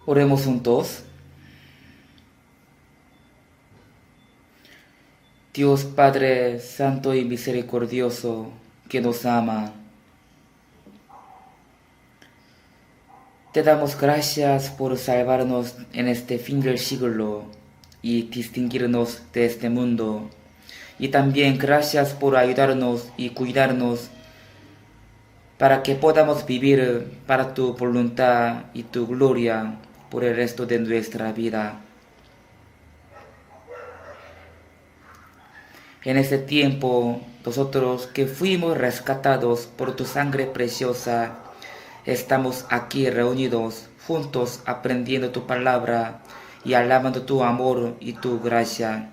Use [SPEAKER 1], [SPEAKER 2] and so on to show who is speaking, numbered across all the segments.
[SPEAKER 1] Oremos juntos. Dios Padre Santo y Misericordioso, que nos ama, te damos gracias por salvarnos en este fin del siglo y distinguirnos de este mundo. Y también gracias por ayudarnos y cuidarnos para que podamos vivir para tu voluntad y tu gloria por el resto de nuestra vida. En ese tiempo, nosotros que fuimos rescatados por tu sangre preciosa, estamos aquí reunidos, juntos, aprendiendo tu palabra y alabando tu amor y tu gracia.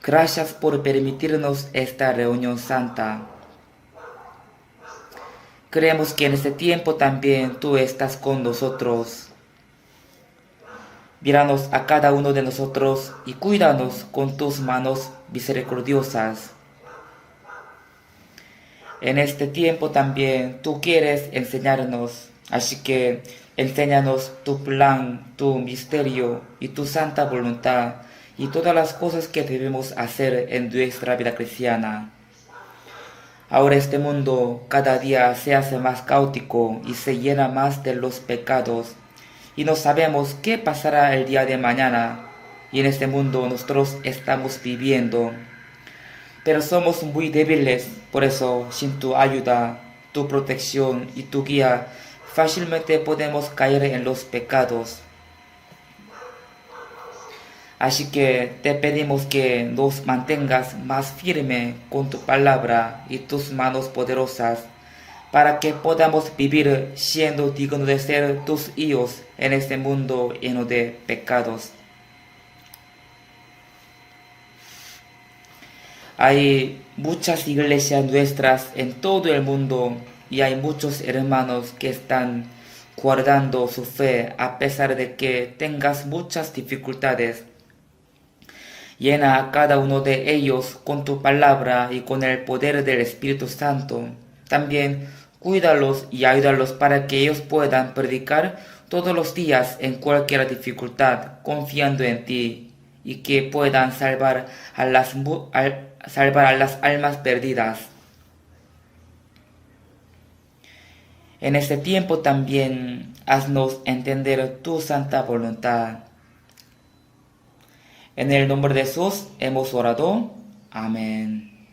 [SPEAKER 1] Gracias por permitirnos esta reunión santa. Creemos que en este tiempo también tú estás con nosotros. Míranos a cada uno de nosotros y cuídanos con tus manos misericordiosas. En este tiempo también tú quieres enseñarnos, así que enséñanos tu plan, tu misterio y tu santa voluntad y todas las cosas que debemos hacer en nuestra vida cristiana. Ahora este mundo cada día se hace más caótico y se llena más de los pecados y no sabemos qué pasará el día de mañana, y en este mundo nosotros estamos viviendo. Pero somos muy débiles, por eso sin tu ayuda, tu protección y tu guía, fácilmente podemos caer en los pecados. Así que te pedimos que nos mantengas más firme con tu palabra y tus manos poderosas, para que podamos vivir siendo dignos de ser tus hijos en este mundo lleno de pecados. Hay muchas iglesias nuestras en todo el mundo y hay muchos hermanos que están guardando su fe a pesar de que tengas muchas dificultades. Llena a cada uno de ellos con tu palabra y con el poder del Espíritu Santo. También cuídalos y ayúdalos para que ellos puedan predicar todos los días en cualquier dificultad, confiando en ti, y que puedan salvar a las almas perdidas. En este tiempo también haznos entender tu santa voluntad. En el nombre de Jesús hemos orado. Amén.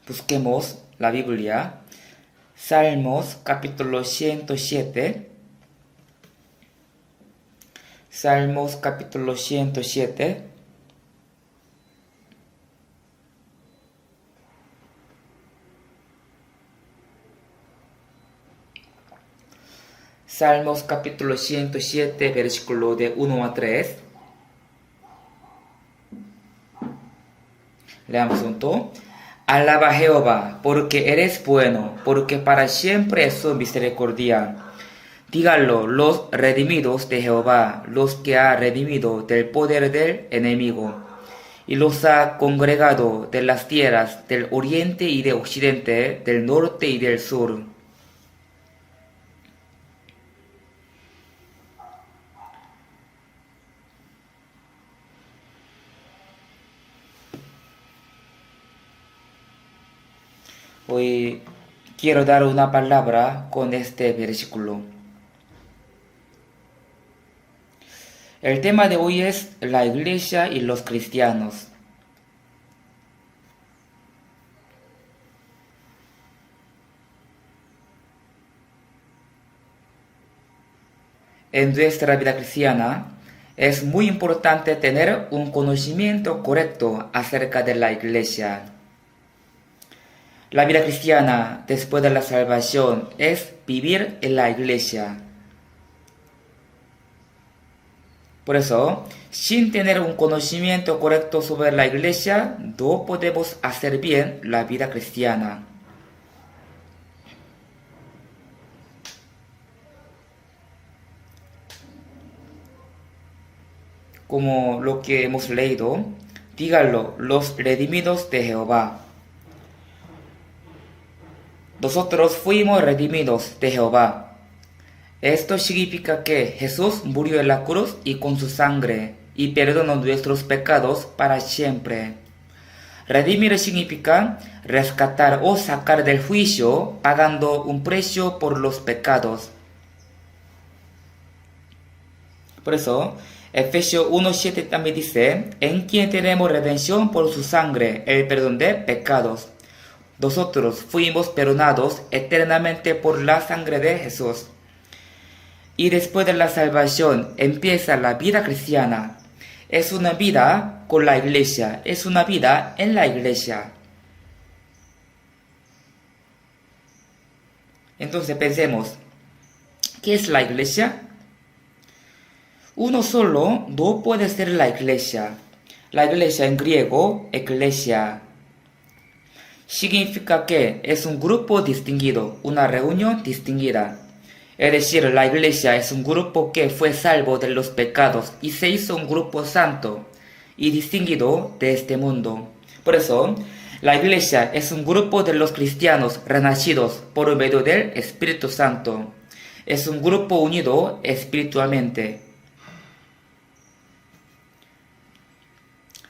[SPEAKER 1] Busquemos la Biblia. Salmos capítulo 107. Salmos capítulo 107. Salmos capítulo 107, versículo de 1 a 3. Leamos juntos. Alaba a Jehová, porque eres bueno, porque para siempre es su misericordia. Díganlo los redimidos de Jehová, los que ha redimido del poder del enemigo, y los ha congregado de las tierras del oriente y del occidente, del norte y del sur. Hoy quiero dar una palabra con este versículo. El tema de hoy es la iglesia y los cristianos. En nuestra vida cristiana es muy importante tener un conocimiento correcto acerca de la iglesia. La vida cristiana después de la salvación es vivir en la iglesia. Por eso, sin tener un conocimiento correcto sobre la iglesia, no podemos hacer bien la vida cristiana. Como lo que hemos leído, díganlo los redimidos de Jehová. Nosotros fuimos redimidos de Jehová. Esto significa que Jesús murió en la cruz y con su sangre y perdonó nuestros pecados para siempre. Redimir significa rescatar o sacar del juicio pagando un precio por los pecados. Por eso, Efesios 1:7 también dice, en quien tenemos redención por su sangre, el perdón de pecados. Nosotros fuimos perdonados eternamente por la sangre de Jesús. Y después de la salvación empieza la vida cristiana. Es una vida con la iglesia, es una vida en la iglesia. Entonces pensemos, ¿qué es la iglesia? Uno solo no puede ser la iglesia. La iglesia en griego, eclesia, significa que es un grupo distinguido, una reunión distinguida. Es decir, la iglesia es un grupo que fue salvo de los pecados y se hizo un grupo santo y distinguido de este mundo. Por eso, la iglesia es un grupo de los cristianos renacidos por medio del Espíritu Santo. Es un grupo unido espiritualmente.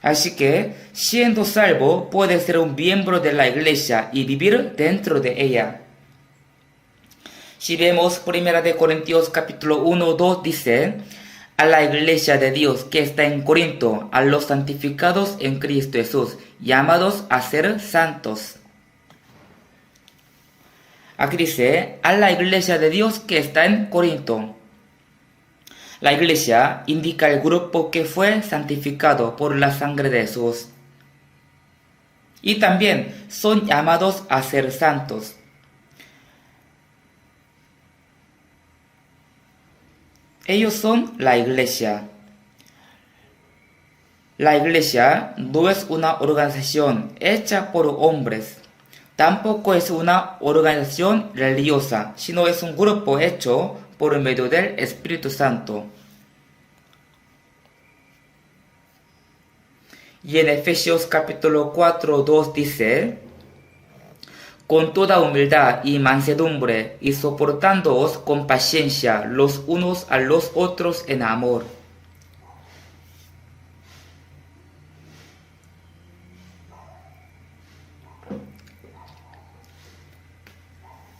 [SPEAKER 1] Así que, siendo salvo, puede ser un miembro de la iglesia y vivir dentro de ella. Si vemos 1 Corintios capítulo 1-2 dice, a la iglesia de Dios que está en Corinto, a los santificados en Cristo Jesús, llamados a ser santos. Aquí dice, a la iglesia de Dios que está en Corinto. La iglesia indica el grupo que fue santificado por la sangre de Jesús. Y también son llamados a ser santos. Ellos son la iglesia. La iglesia no es una organización hecha por hombres. Tampoco es una organización religiosa, sino es un grupo hecho por medio del Espíritu Santo. Y en Efesios capítulo 4:2 dice, con toda humildad y mansedumbre y soportándoos con paciencia los unos a los otros en amor.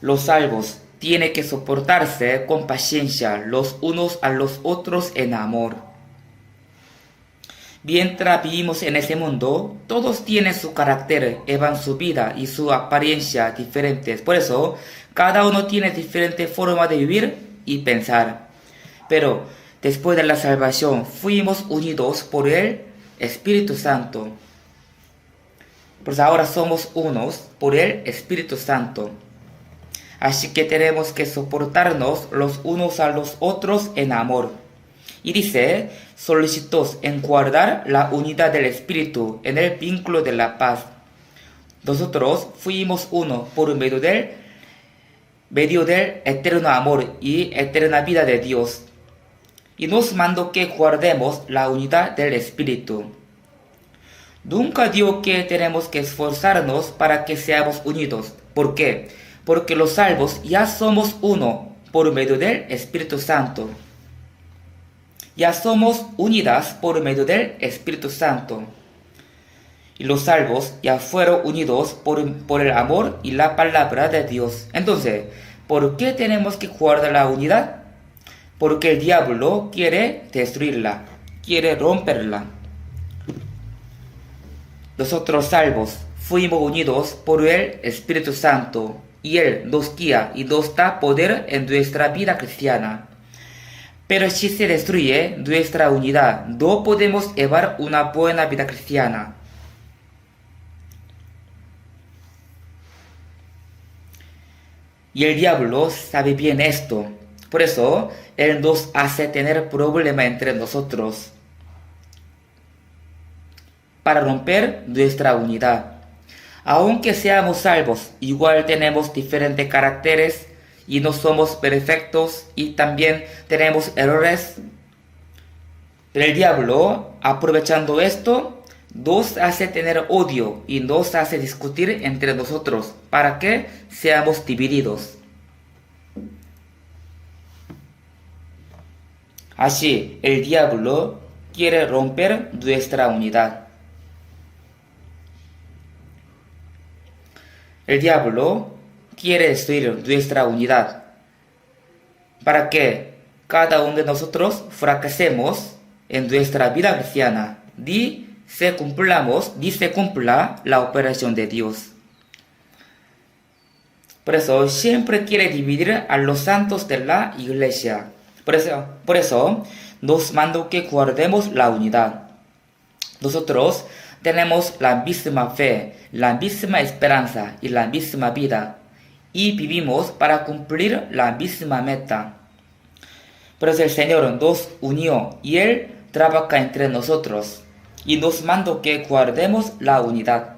[SPEAKER 1] Los salvos tienen que soportarse con paciencia los unos a los otros en amor. Mientras vivimos en ese mundo, todos tienen su carácter, llevan su vida y su apariencia diferentes. Por eso, cada uno tiene diferente forma de vivir y pensar. Pero, después de la salvación, fuimos unidos por el Espíritu Santo. Pues ahora somos unos por el Espíritu Santo. Así que tenemos que soportarnos los unos a los otros en amor. Y dice, solicitaos en guardar la unidad del Espíritu en el vínculo de la paz. Nosotros fuimos uno por medio del eterno amor y eterna vida de Dios. Y nos mandó que guardemos la unidad del Espíritu. Nunca digo que tenemos que esforzarnos para que seamos unidos. ¿Por qué? Porque los salvos ya somos uno por medio del Espíritu Santo. Ya somos unidas por medio del Espíritu Santo. Y los salvos ya fueron unidos por el amor y la palabra de Dios. Entonces, ¿por qué tenemos que guardar la unidad? Porque el diablo quiere destruirla, quiere romperla. Nosotros salvos fuimos unidos por el Espíritu Santo y Él nos guía y nos da poder en nuestra vida cristiana. Pero si se destruye nuestra unidad, no podemos llevar una buena vida cristiana. Y el diablo sabe bien esto. Por eso, Él nos hace tener problemas entre nosotros para romper nuestra unidad. Aunque seamos salvos, igual tenemos diferentes caracteres y no somos perfectos y también tenemos errores. Pero el diablo, aprovechando esto, nos hace tener odio y nos hace discutir entre nosotros para que seamos divididos. Así, el diablo quiere romper nuestra unidad. El diablo quiere destruir nuestra unidad para que cada uno de nosotros fracasemos en nuestra vida cristiana, ni se cumpla la operación de Dios. Por eso siempre quiere dividir a los santos de la iglesia. Por eso nos manda que guardemos la unidad. Nosotros tenemos la misma fe, la misma esperanza y la misma vida, y vivimos para cumplir la misma meta. Por eso el Señor nos unió y Él trabaja entre nosotros y nos manda que guardemos la unidad.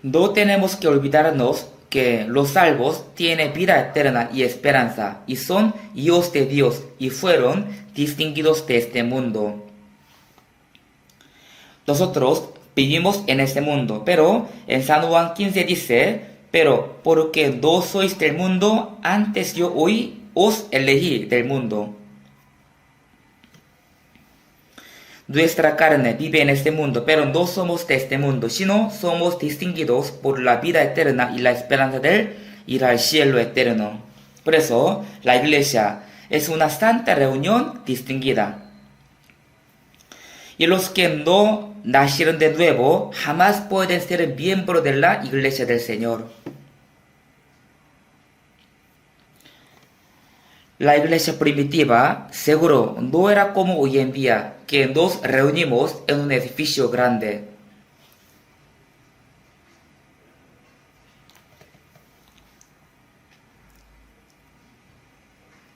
[SPEAKER 1] No tenemos que olvidarnos que los salvos tienen vida eterna y esperanza, y son hijos de Dios, y fueron distinguidos de este mundo. Nosotros vivimos en este mundo, pero en San Juan 15 dice, pero porque no sois del mundo, antes yo hoy os elegí del mundo. Nuestra carne vive en este mundo, pero no somos de este mundo, sino somos distinguidos por la vida eterna y la esperanza de ir al cielo eterno. Por eso, la iglesia es una santa reunión distinguida. Y los que no nacieron de nuevo jamás pueden ser miembros de la iglesia del Señor. La iglesia primitiva seguro no era como hoy en día, que nos reunimos en un edificio grande.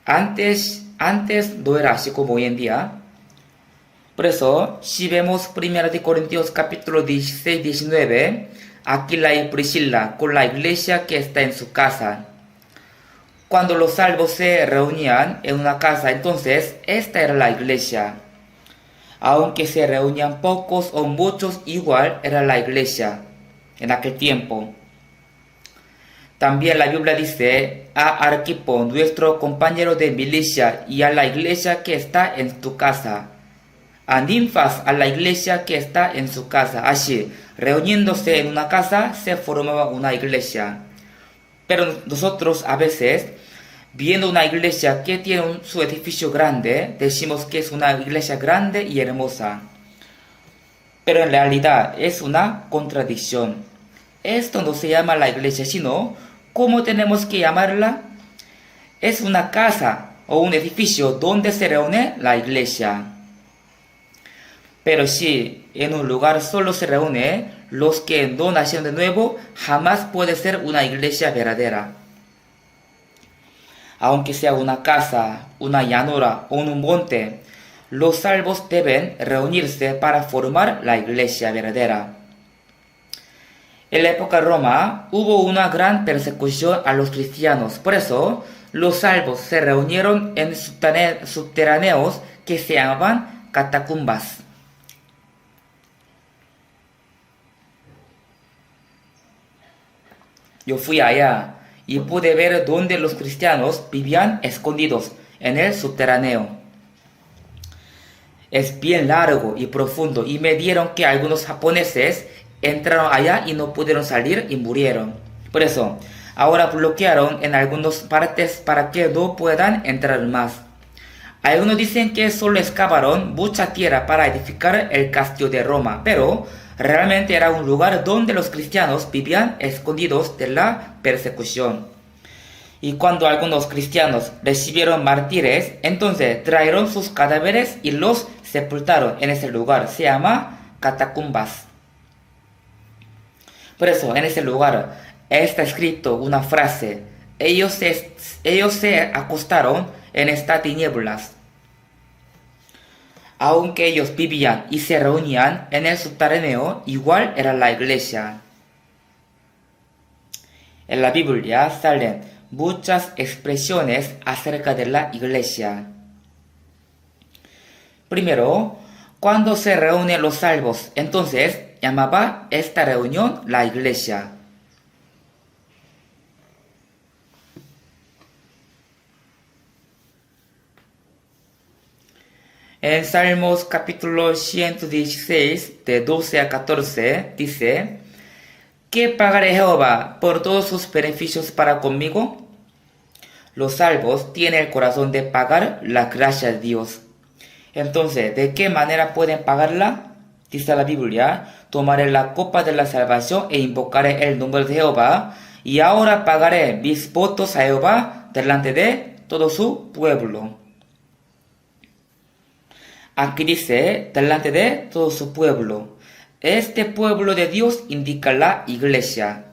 [SPEAKER 1] Antes no era así como hoy en día. Por eso, si vemos 1 Corintios capítulo 16-19, Aquila y Priscila con la iglesia que está en su casa. Cuando los salvos se reunían en una casa, entonces esta era la iglesia. Aunque se reunían pocos o muchos, igual era la iglesia en aquel tiempo. También la Biblia dice a Arquipo, nuestro compañero de milicia, y a la iglesia que está en tu casa. A Ninfas, a la iglesia que está en su casa. Así, reuniéndose en una casa, se formaba una iglesia. Pero nosotros a veces, viendo una iglesia que tiene su edificio grande, decimos que es una iglesia grande y hermosa. Pero en realidad es una contradicción. Esto no se llama la iglesia, sino, ¿cómo tenemos que llamarla? Es una casa o un edificio donde se reúne la iglesia. Pero si en un lugar solo se reúne los que no nacieron de nuevo, jamás puede ser una iglesia verdadera. Aunque sea una casa, una llanura o un monte, los salvos deben reunirse para formar la iglesia verdadera. En la época de Roma hubo una gran persecución a los cristianos, por eso los salvos se reunieron en subterráneos que se llamaban catacumbas. Yo fui allá y pude ver donde los cristianos vivían escondidos en el subterráneo. Es bien largo y profundo y me dieron que algunos japoneses entraron allá y no pudieron salir y murieron. Por eso, ahora bloquearon en algunas partes para que no puedan entrar más. Algunos dicen que solo excavaron mucha tierra para edificar el castillo de Roma, pero realmente era un lugar donde los cristianos vivían escondidos de la persecución. Y cuando algunos cristianos recibieron mártires, entonces trajeron sus cadáveres y los sepultaron en ese lugar. Se llama catacumbas. Por eso, en ese lugar está escrito una frase: ellos se acostaron en estas tinieblas. Aunque ellos vivían y se reunían en el subterráneo, igual era la iglesia. En la Biblia salen muchas expresiones acerca de la iglesia. Primero, cuando se reúnen los salvos, entonces llamaba esta reunión la iglesia. En Salmos capítulo 116, de 12 a 14, dice: ¿Qué pagaré Jehová por todos sus beneficios para conmigo? Los salvos tienen el corazón de pagar la gracia de Dios. Entonces, ¿de qué manera pueden pagarla? Dice la Biblia: tomaré la copa de la salvación e invocaré el nombre de Jehová, y ahora pagaré mis votos a Jehová delante de todo su pueblo. Aquí dice, delante de todo su pueblo. Este pueblo de Dios indica la iglesia.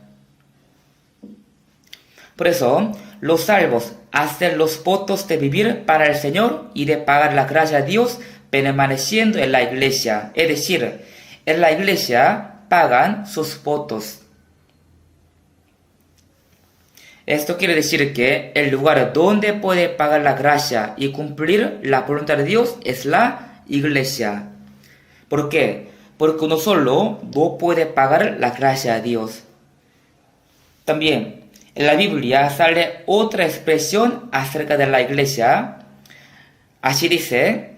[SPEAKER 1] Por eso, los salvos hacen los votos de vivir para el Señor y de pagar la gracia de Dios permaneciendo en la iglesia. Es decir, en la iglesia pagan sus votos. Esto quiere decir que el lugar donde puede pagar la gracia y cumplir la voluntad de Dios es la iglesia. ¿Por qué? Porque uno solo no puede pagar la gracia de Dios. También, en la Biblia sale otra expresión acerca de la iglesia. Así dice: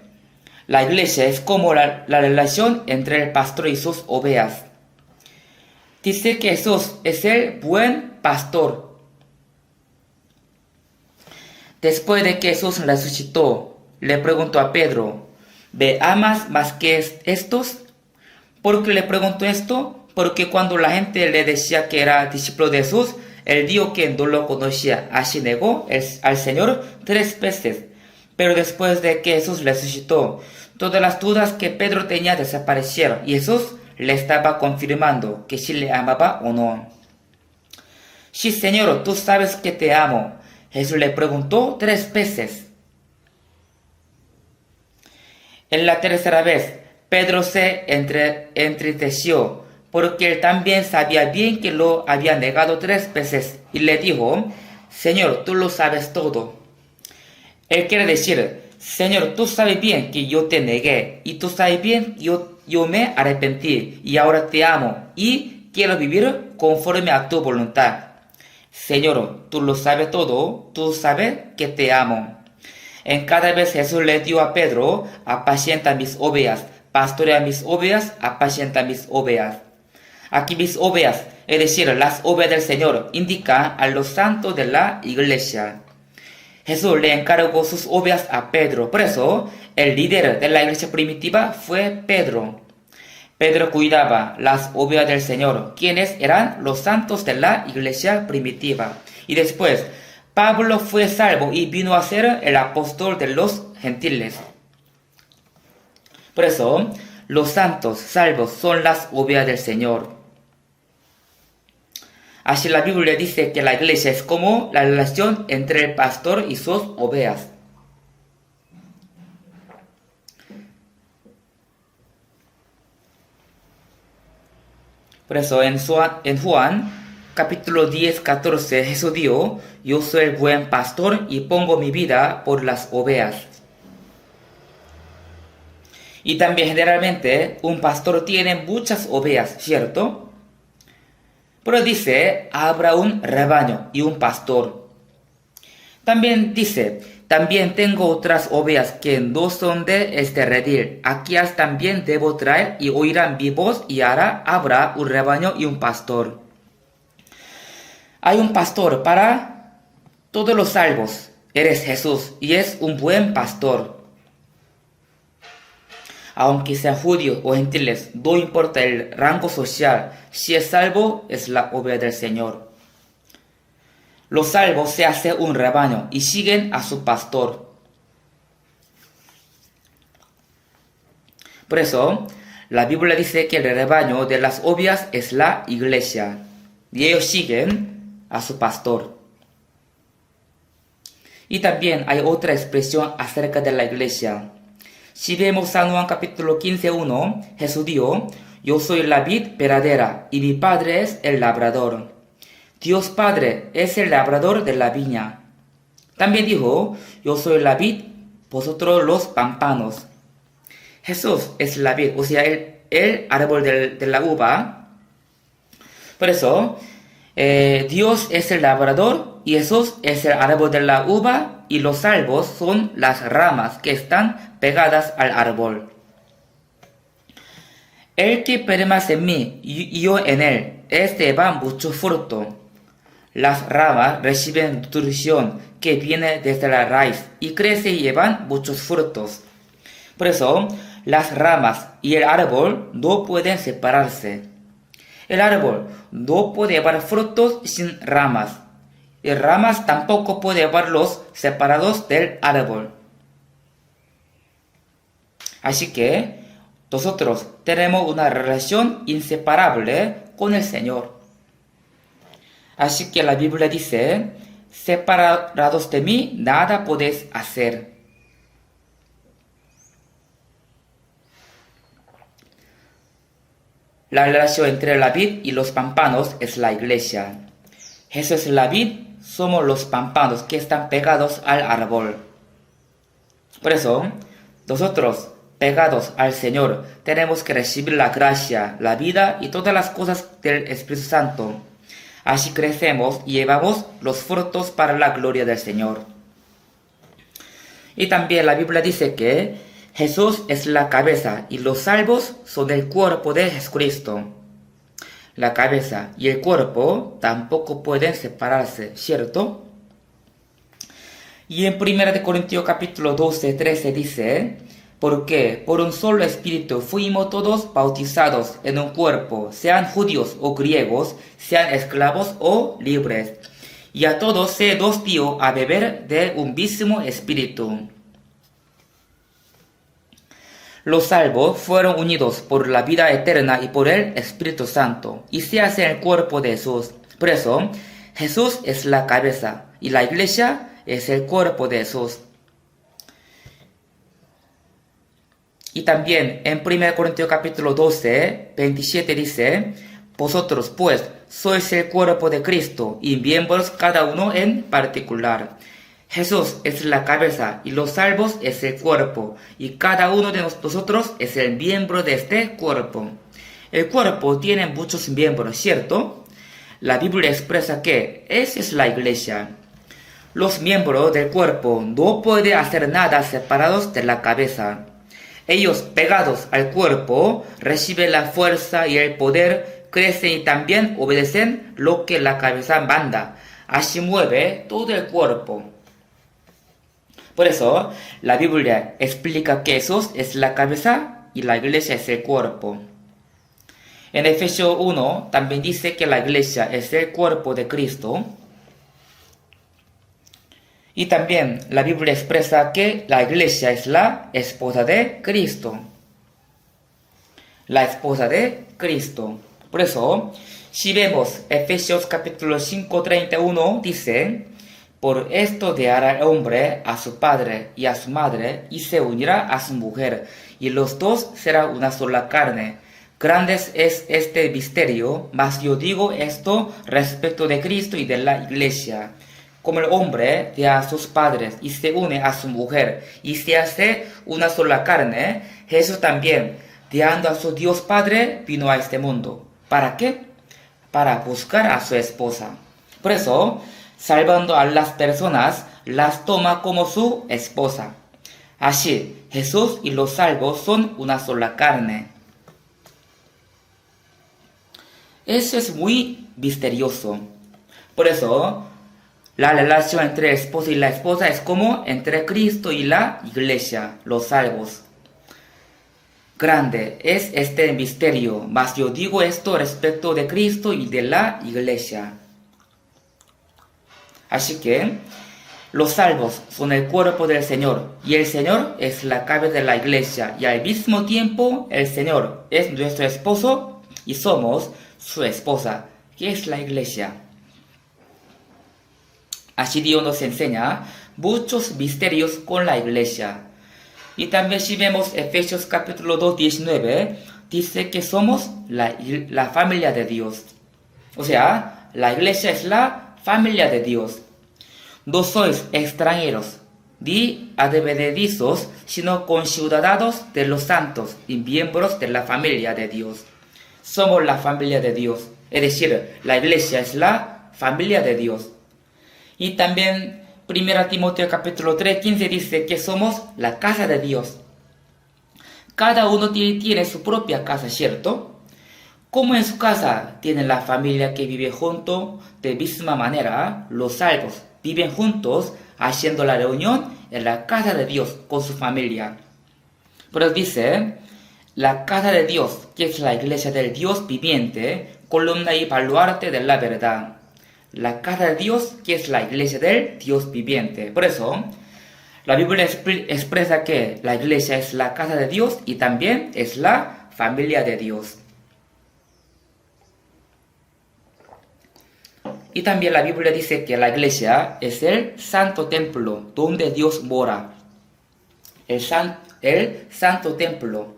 [SPEAKER 1] la iglesia es como la relación entre el pastor y sus ovejas. Dice que Jesús es el buen pastor. Después de que Jesús resucitó, le preguntó a Pedro: ¿me amas más que estos? ¿Por qué le preguntó esto? Porque cuando la gente le decía que era discípulo de Jesús, él dijo que no lo conocía. Así negó al Señor 3 veces. Pero después de que Jesús resucitó, todas las dudas que Pedro tenía desaparecieron y Jesús le estaba confirmando que si le amaba o no. Sí, Señor, tú sabes que te amo. Jesús le preguntó 3 veces. En la tercera vez, Pedro se entristeció, porque él también sabía bien que lo había negado 3 veces, y le dijo: Señor, tú lo sabes todo. Él quiere decir: Señor, tú sabes bien que yo te negué, y tú sabes bien que yo me arrepentí, y ahora te amo, y quiero vivir conforme a tu voluntad. Señor, tú lo sabes todo, tú sabes que te amo. En cada vez Jesús le dio a Pedro: apacienta mis ovejas, pastorea mis ovejas, apacienta mis ovejas. Aquí mis ovejas, es decir, las ovejas del Señor, indica a los santos de la iglesia. Jesús le encargó sus ovejas a Pedro. Por eso, el líder de la iglesia primitiva fue Pedro. Pedro cuidaba las ovejas del Señor, quienes eran los santos de la iglesia primitiva. Y después, Pablo fue salvo y vino a ser el apóstol de los gentiles. Por eso, los santos salvos son las ovejas del Señor. Así la Biblia dice que la iglesia es como la relación entre el pastor y sus ovejas. Por eso en Juan capítulo 10, 14, Jesús dijo: yo soy el buen pastor y pongo mi vida por las ovejas. Y también generalmente un pastor tiene muchas ovejas, ¿cierto? Pero dice: habrá un rebaño y un pastor. También dice: también tengo otras ovejas que no son de este redil. Aquellas también debo traer y oirán mi voz, y habrá un rebaño y un pastor. Hay un pastor para todos los salvos. Eres Jesús y es un buen pastor. Aunque sean judíos o gentiles, no importa el rango social, si es salvo, es la oveja del Señor. Los salvos se hacen un rebaño y siguen a su pastor. Por eso, la Biblia dice que el rebaño de las ovejas es la iglesia, y ellos siguen a su pastor. Y también hay otra expresión acerca de la iglesia. Si vemos San Juan capítulo 15:1, Jesús dijo: yo soy la vid verdadera y mi Padre es el labrador. Dios Padre es el labrador de la viña. También dijo: yo soy la vid, vosotros los pámpanos. Jesús es la vid, o sea, el árbol de la uva. Por eso, Dios es el labrador y Jesús es el árbol de la uva, y los salvos son las ramas que están pegadas al árbol. El que permanece en mí y yo en él, este lleva mucho fruto. Las ramas reciben nutrición que viene desde la raíz y crecen y llevan muchos frutos. Por eso, las ramas y el árbol no pueden separarse. El árbol no puede llevar frutos sin ramas, y ramas tampoco puede llevarlos separados del árbol. Así que nosotros tenemos una relación inseparable con el Señor. Así que la Biblia dice, separados de mí, nada podéis hacer. La relación entre la vid y los pámpanos es la iglesia. Jesús es la vid, somos los pámpanos que están pegados al árbol. Por eso, nosotros, pegados al Señor, tenemos que recibir la gracia, la vida y todas las cosas del Espíritu Santo. Así crecemos y llevamos los frutos para la gloria del Señor. Y también la Biblia dice que Jesús es la cabeza y los salvos son el cuerpo de Jesucristo. La cabeza y el cuerpo tampoco pueden separarse, ¿cierto? Y en 1 Corintios capítulo 12, 13 dice, porque por un solo espíritu fuimos todos bautizados en un cuerpo, sean judíos o griegos, sean esclavos o libres, y a todos se nos dio a beber de un mismo espíritu. Los salvos fueron unidos por la vida eterna y por el Espíritu Santo, y se hacen el cuerpo de Jesús. Por eso, Jesús es la cabeza, y la iglesia es el cuerpo de Jesús. Y también en 1 Corintios capítulo 12, 27 dice, vosotros pues sois el cuerpo de Cristo, y miembros cada uno en particular. Jesús es la cabeza y los salvos es el cuerpo, y cada uno de nosotros es el miembro de este cuerpo. El cuerpo tiene muchos miembros, ¿cierto? La Biblia expresa que esa es la iglesia. Los miembros del cuerpo no pueden hacer nada separados de la cabeza. Ellos, pegados al cuerpo, reciben la fuerza y el poder, crecen y también obedecen lo que la cabeza manda. Así mueve todo el cuerpo. Por eso, la Biblia explica que Jesús es la cabeza y la iglesia es el cuerpo. En Efesios 1 también dice que la iglesia es el cuerpo de Cristo. Y también la Biblia expresa que la iglesia es la esposa de Cristo. La esposa de Cristo. Por eso, si vemos Efesios capítulo 5, 31, dice, por esto dejará el hombre a su padre y a su madre, y se unirá a su mujer, y los dos serán una sola carne. Grande es este misterio, mas yo digo esto respecto de Cristo y de la iglesia. Como el hombre deja a sus padres y se une a su mujer, y se hace una sola carne, Jesús también, dejando a su Dios Padre, vino a este mundo. ¿Para qué? Para buscar a su esposa. Por eso, salvando a las personas, las toma como su esposa. Así, Jesús y los salvos son una sola carne. Eso es muy misterioso. Por eso, la relación entre el esposo y la esposa es como entre Cristo y la iglesia, los salvos. Grande es este misterio, mas yo digo esto respecto de Cristo y de la iglesia. Así que, los salvos son el cuerpo del Señor, y el Señor es la cabeza de la iglesia, y al mismo tiempo el Señor es nuestro esposo, y somos su esposa, que es la iglesia. Así Dios nos enseña muchos misterios con la iglesia. Y también si vemos Efesios capítulo 2, 19, dice que somos la familia de Dios. O sea, la iglesia es la familia de Dios. No sois extranjeros ni advenedizos, sino conciudadanos de los santos y miembros de la familia de Dios. Somos la familia de Dios. Es decir, la iglesia es la familia de Dios. Y también 1 Timoteo capítulo 3, 15 dice que somos la casa de Dios. Cada uno tiene su propia casa, ¿cierto? Como en su casa tiene la familia que vive junto, de misma manera, los salvos viven juntos haciendo la reunión en la casa de Dios con su familia. Pero dice, la casa de Dios, que es la iglesia del Dios viviente, columna y baluarte de la verdad. La casa de Dios, que es la iglesia del Dios viviente. Por eso, la Biblia expresa que la iglesia es la casa de Dios y también es la familia de Dios. Y también la Biblia dice que la iglesia es el santo templo donde Dios mora. El santo templo.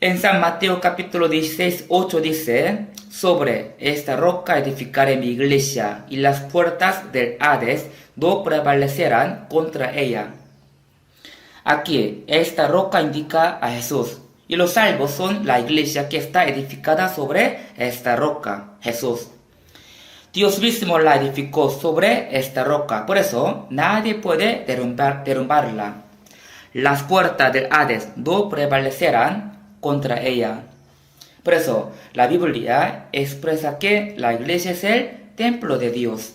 [SPEAKER 1] En San Mateo capítulo 16, 8 dice, sobre esta roca edificaré mi iglesia y las puertas del Hades no prevalecerán contra ella. Aquí, esta roca indica a Jesús. Y los salvos son la iglesia que está edificada sobre esta roca, Jesús. Dios mismo la edificó sobre esta roca, por eso nadie puede derrumbarla. Las puertas del Hades no prevalecerán contra ella. Por eso la Biblia expresa que la iglesia es el templo de Dios.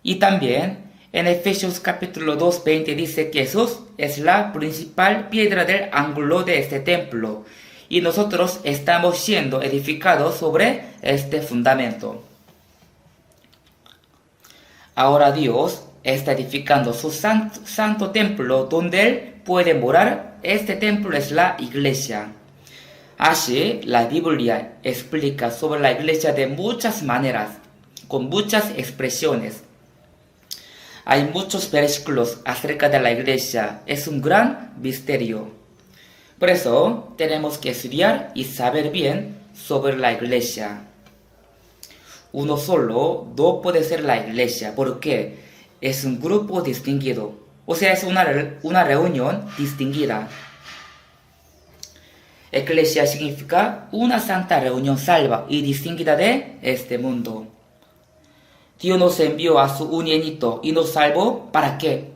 [SPEAKER 1] Y también en Efesios capítulo 2, 20 dice que Jesús es la principal piedra del ángulo de este templo. Y nosotros estamos siendo edificados sobre este fundamento. Ahora Dios está edificando su santo templo donde Él puede morar. Este templo es la iglesia. Así, la Biblia explica sobre la iglesia de muchas maneras, con muchas expresiones. Hay muchos versículos acerca de la iglesia. Es un gran misterio. Por eso tenemos que estudiar y saber bien sobre la iglesia. Uno solo no puede ser la iglesia porque es un grupo distinguido. O sea, es una reunión distinguida. Iglesia significa una santa reunión salva y distinguida de este mundo. Dios nos envió a su unigénito y nos salvó. ¿Para qué?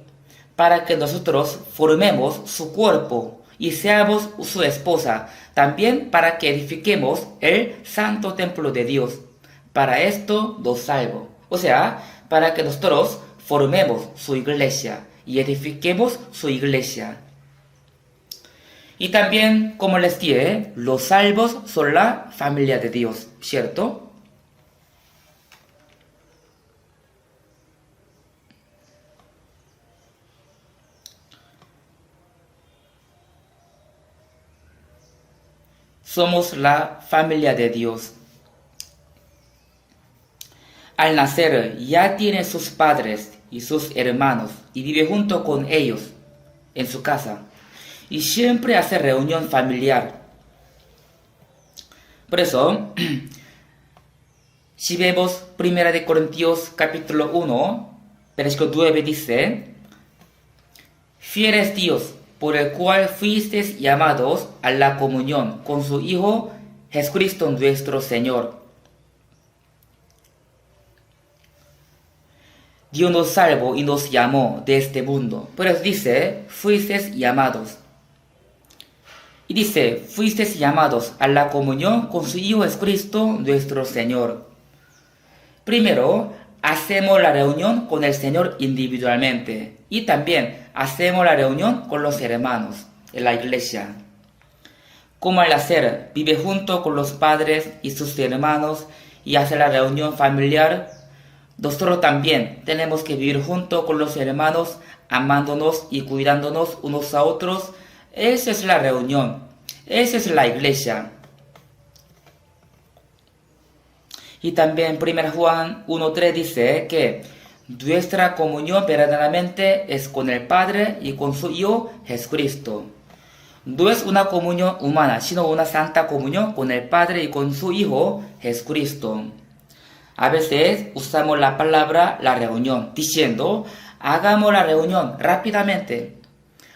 [SPEAKER 1] Para que nosotros formemos su cuerpo y seamos su esposa, también para que edifiquemos el santo templo de Dios. Para esto nos salvo. O sea, para que nosotros formemos su iglesia y edifiquemos su iglesia. Y también, como les dije, los salvos son la familia de Dios, ¿cierto? Somos la familia de Dios. Al nacer ya tiene sus padres y sus hermanos y vive junto con ellos en su casa y siempre hace reunión familiar. Por eso, si vemos 1 Corintios capítulo 1, versículo 9 dice, fiel es Dios, por el cual fuisteis llamados a la comunión con su Hijo Jesucristo nuestro Señor. Dios nos salvó y nos llamó de este mundo. Pero dice, fuisteis llamados. Y dice, fuisteis llamados a la comunión con su Hijo Jesucristo nuestro Señor. Primero, hacemos la reunión con el Señor individualmente. Y también hacemos la reunión con los hermanos en la iglesia. Como al hacer, vive junto con los padres y sus hermanos y hace la reunión familiar, nosotros también tenemos que vivir junto con los hermanos, amándonos y cuidándonos unos a otros. Esa es la reunión, esa es la iglesia. Y también 1 Juan 1.3 dice que nuestra comunión verdaderamente es con el Padre y con su Hijo Jesucristo. No es una comunión humana, sino una santa comunión con el Padre y con su Hijo Jesucristo. A veces usamos la palabra la reunión, diciendo, hagamos la reunión rápidamente.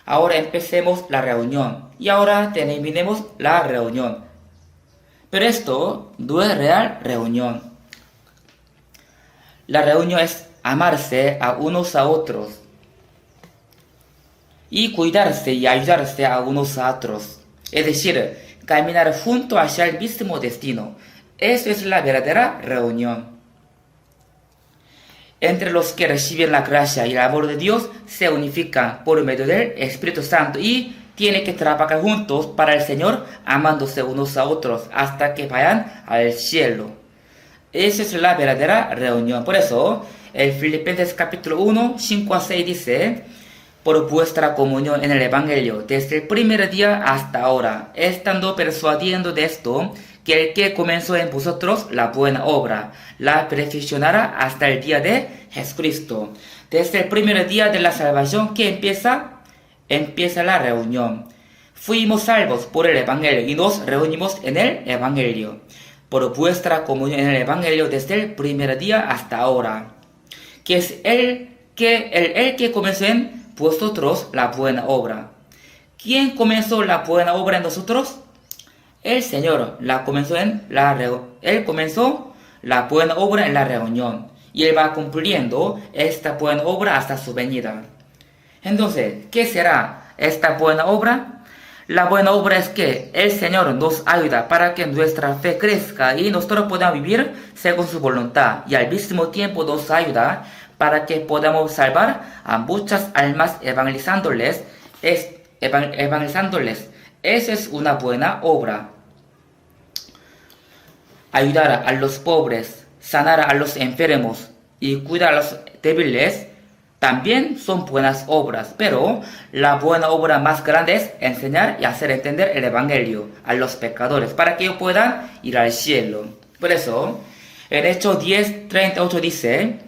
[SPEAKER 1] Ahora empecemos la reunión y ahora terminemos la reunión. Pero esto no es real reunión. La reunión es amarse a unos a otros y cuidarse y ayudarse a unos a otros. Es decir, caminar junto hacia el mismo destino. Eso es la verdadera reunión. Entre los que reciben la gracia y el amor de Dios se unifican por medio del Espíritu Santo y tienen que trabajar juntos para el Señor, amándose unos a otros hasta que vayan al cielo. Esa es la verdadera reunión. Por eso, el Filipenses capítulo 1, 5 a 6 dice: por vuestra comunión en el Evangelio, desde el primer día hasta ahora, estando persuadiendo de esto, que el que comenzó en vosotros la buena obra, la perfeccionará hasta el día de Jesucristo. Desde el primer día de la salvación que empieza la reunión. Fuimos salvos por el Evangelio y nos reunimos en el Evangelio. Por vuestra comunión en el Evangelio desde el primer día hasta ahora. Que es el que comenzó en vosotros la buena obra. ¿Quién comenzó la buena obra en nosotros? El Señor Él comenzó la buena obra en la reunión y Él va cumpliendo esta buena obra hasta su venida. Entonces, ¿qué será esta buena obra? La buena obra es que el Señor nos ayuda para que nuestra fe crezca y nosotros podamos vivir según su voluntad, y al mismo tiempo nos ayuda para que podamos salvar a muchas almas evangelizándoles. Esa es una buena obra. Ayudar a los pobres, sanar a los enfermos y cuidar a los débiles también son buenas obras, pero la buena obra más grande es enseñar y hacer entender el Evangelio a los pecadores para que ellos puedan ir al cielo. Por eso, en Hechos 10:38 dice: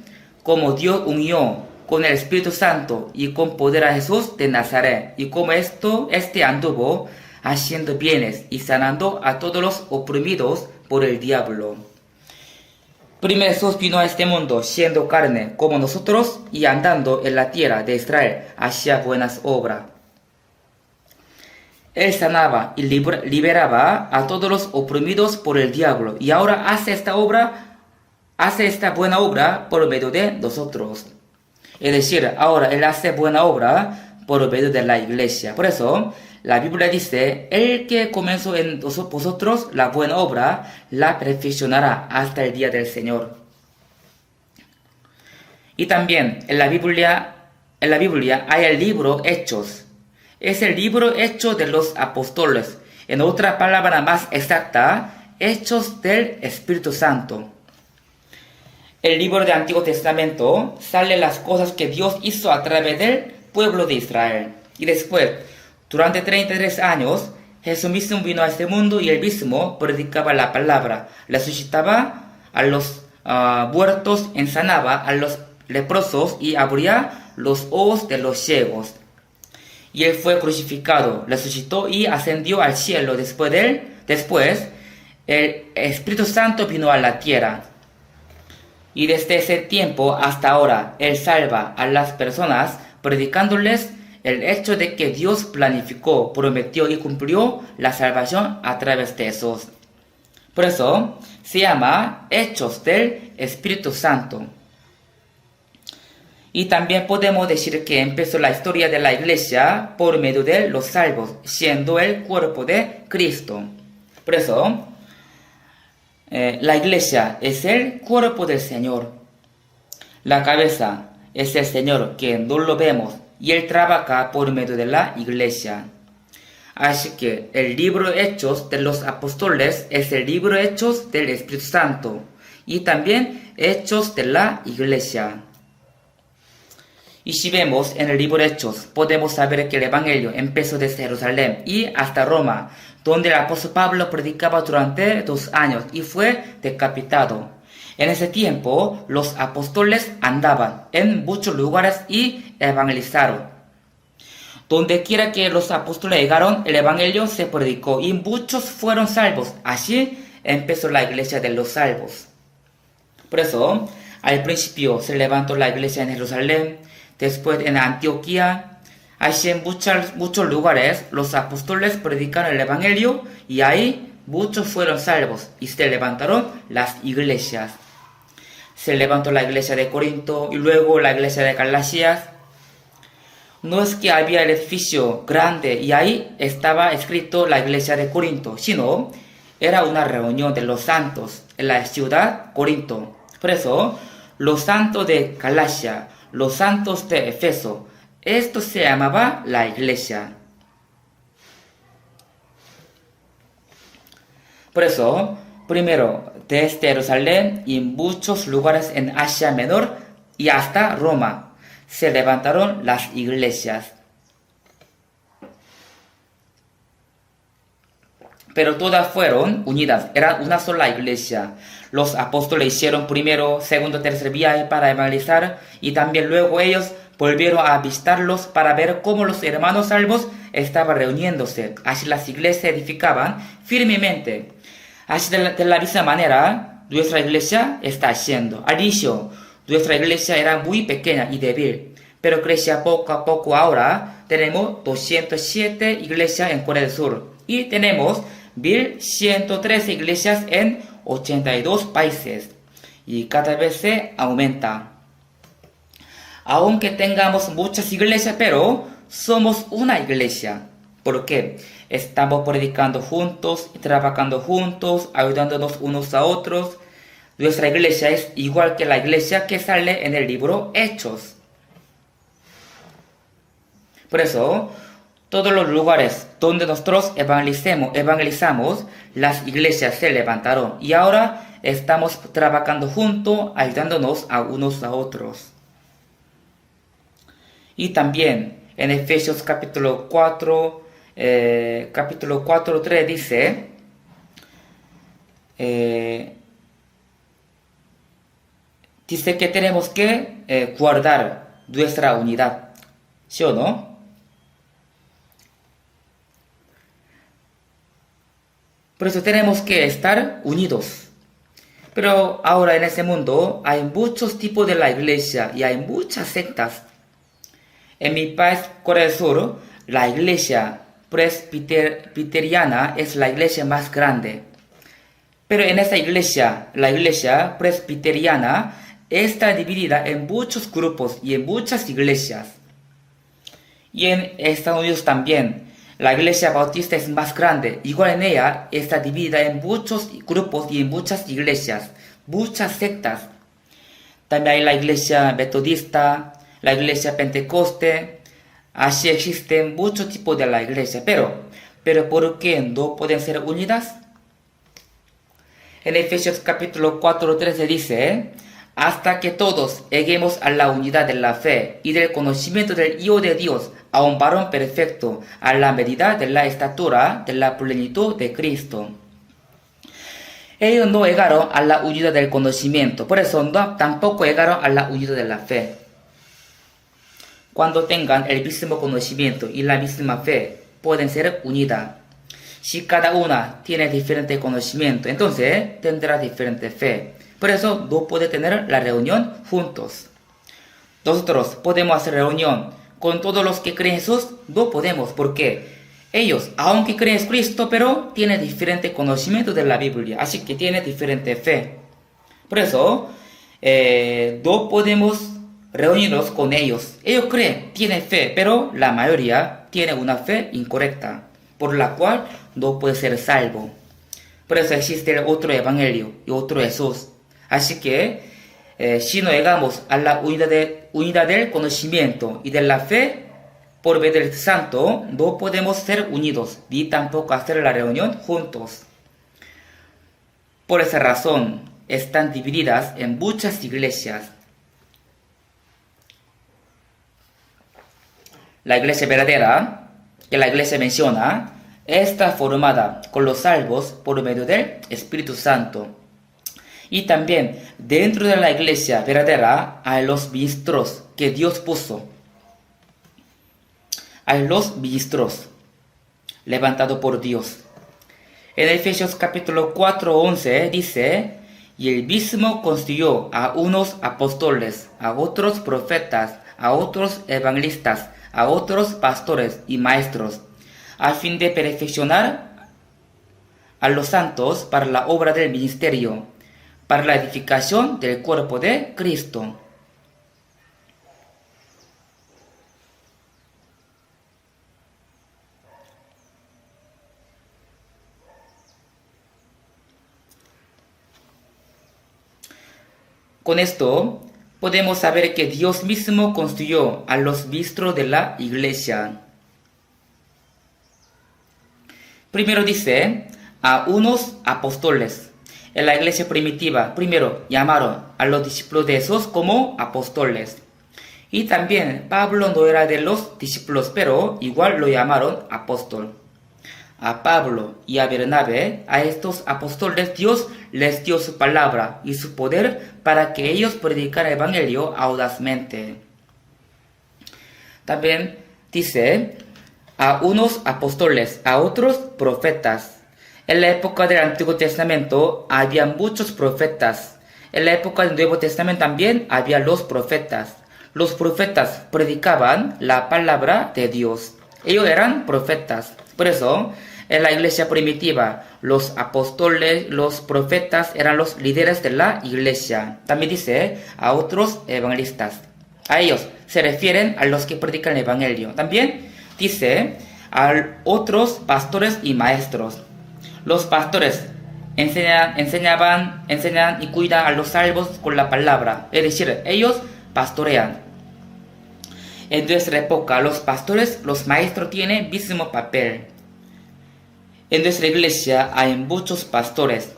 [SPEAKER 1] como Dios unió con el Espíritu Santo y con poder a Jesús de Nazaret, y como este anduvo haciendo bienes y sanando a todos los oprimidos por el diablo. Primero Jesús vino a este mundo siendo carne como nosotros y andando en la tierra de Israel hacía buenas obras. Él sanaba y liberaba a todos los oprimidos por el diablo, y ahora hace esta buena obra por medio de nosotros. Es decir, ahora Él hace buena obra por medio de la iglesia. Por eso, la Biblia dice: el que comenzó en vosotros la buena obra, la perfeccionará hasta el día del Señor. Y también en la Biblia hay el libro Hechos. Es el libro Hechos de los Apóstoles. En otra palabra más exacta, Hechos del Espíritu Santo. El libro del Antiguo Testamento sale las cosas que Dios hizo a través del pueblo de Israel. Y después, durante 33 años, Jesús mismo vino a este mundo y Él mismo predicaba la palabra, resucitaba a los muertos, ensanaba a los leprosos y abría los ojos de los ciegos. Y Él fue crucificado, resucitó y ascendió al cielo. Después, el Espíritu Santo vino a la tierra. Y desde ese tiempo hasta ahora, Él salva a las personas predicándoles el hecho de que Dios planificó, prometió y cumplió la salvación a través de esos. Por eso se llama Hechos del Espíritu Santo. Y también podemos decir que empezó la historia de la iglesia por medio de los salvos, siendo el cuerpo de Cristo. Por eso, la iglesia es el cuerpo del Señor. La cabeza es el Señor, que no lo vemos, y Él trabaja por medio de la iglesia. Así que el libro Hechos de los Apóstoles es el libro Hechos del Espíritu Santo y también Hechos de la iglesia. Y si vemos en el libro Hechos, podemos saber que el Evangelio empezó desde Jerusalén y hasta Roma, donde el apóstol Pablo predicaba durante 2 años y fue decapitado. En ese tiempo, los apóstoles andaban en muchos lugares y evangelizaron. Donde quiera que los apóstoles llegaron, el evangelio se predicó y muchos fueron salvos. Así empezó la iglesia de los salvos. Por eso, al principio se levantó la iglesia en Jerusalén, después en Antioquía. Así en muchos lugares los apóstoles predicaron el evangelio y ahí muchos fueron salvos y se levantaron las iglesias. se levantó la iglesia de Corinto y luego la iglesia de Galacia. No es que había el edificio grande y ahí estaba escrito la iglesia de Corinto, sino era una reunión de los santos en la ciudad Corinto. Por eso, los santos de Galacia, los santos de Éfeso, esto se llamaba la iglesia. Por eso, primero, desde Jerusalén y muchos lugares en Asia Menor y hasta Roma, se levantaron las iglesias. Pero todas fueron unidas, eran una sola iglesia. Los apóstoles hicieron primero, segundo, tercer viaje para evangelizar y también luego ellos volvieron a visitarlos para ver cómo los hermanos salvos estaban reuniéndose. Así las iglesias se edificaban firmemente. Así de la misma manera, nuestra iglesia está haciendo. Al inicio, nuestra iglesia era muy pequeña y débil, pero crecía poco a poco. Ahora tenemos 207 iglesias en Corea del Sur y tenemos 1.113 iglesias en 82 países y cada vez se aumenta. Aunque tengamos muchas iglesias, pero somos una iglesia. ¿Por qué? Estamos predicando juntos, trabajando juntos, ayudándonos unos a otros. Nuestra iglesia es igual que la iglesia que sale en el libro Hechos. Por eso, todos los lugares donde nosotros evangelizamos, las iglesias se levantaron. Y ahora estamos trabajando juntos, ayudándonos a unos a otros. Y también en Efesios capítulo 4, 3 dice, dice que tenemos que guardar nuestra unidad, ¿sí o no? Por eso tenemos que estar unidos. Pero ahora en ese mundo hay muchos tipos de la iglesia y hay muchas sectas. En mi país, Corea del Sur, la iglesia presbiteriana es la iglesia más grande. Pero en esa iglesia, la iglesia presbiteriana está dividida en muchos grupos y en muchas iglesias. Y en Estados Unidos también, la iglesia bautista es más grande. Igual en ella está dividida en muchos grupos y en muchas iglesias, muchas sectas. También hay la iglesia metodista, la iglesia pentecoste. Así existen muchos tipos de la iglesia. Pero ¿por qué no pueden ser unidas? En Efesios capítulo 4:13 dice, hasta que todos lleguemos a la unidad de la fe y del conocimiento del Hijo de Dios, a un varón perfecto, a la medida de la estatura de la plenitud de Cristo. Ellos no llegaron a la unidad del conocimiento, por eso tampoco llegaron a la unidad de la fe. Cuando tengan el mismo conocimiento y la misma fe, pueden ser unidas. Si cada una tiene diferente conocimiento, entonces tendrá diferente fe. Por eso no puede tener la reunión juntos. Nosotros podemos hacer reunión con todos los que creen en Jesús, no podemos, porque ellos, aunque creen en Cristo, pero tienen diferente conocimiento de la Biblia, así que tienen diferente fe. Por eso, no podemos reunirnos con ellos. Ellos creen, tienen fe, pero la mayoría tiene una fe incorrecta, por la cual no puede ser salvo. Por eso existe otro evangelio y otro Jesús. Así que, si no llegamos a la unidad del conocimiento y de la fe por medio del Santo, no podemos ser unidos ni tampoco hacer la reunión juntos. Por esa razón, están divididas en muchas iglesias. La iglesia verdadera, que la iglesia menciona, está formada con los salvos por medio del Espíritu Santo. Y también dentro de la iglesia verdadera hay los ministros que Dios puso. Hay los ministros levantados por Dios. En Efesios capítulo 4:11 dice, y él mismo constituyó a unos apóstoles, a otros profetas, a otros evangelistas, a otros pastores y maestros, a fin de perfeccionar a los santos para la obra del ministerio, para la edificación del cuerpo de Cristo. Con esto, podemos saber que Dios mismo construyó a los ministros de la iglesia. Primero dice, a unos apóstoles. En la iglesia primitiva, primero llamaron a los discípulos de Jesús como apóstoles. Y también Pablo no era de los discípulos, pero igual lo llamaron apóstol. A Pablo y a Bernabé, a estos apóstoles, Dios les dio su palabra y su poder para que ellos predicaran el evangelio audazmente. También dice, a unos apóstoles, a otros profetas. En la época del Antiguo Testamento había muchos profetas. En la época del Nuevo Testamento también había los profetas. Los profetas predicaban la palabra de Dios. Ellos eran profetas. Por eso, en la iglesia primitiva, los apóstoles, los profetas eran los líderes de la iglesia. También dice a otros evangelistas. A ellos se refieren a los que predican el evangelio. También dice a otros pastores y maestros. Los pastores enseñan y cuidan a los salvos con la palabra. Es decir, ellos pastorean. En nuestra época, los pastores, los maestros tienen el mismo papel. En nuestra iglesia hay muchos pastores.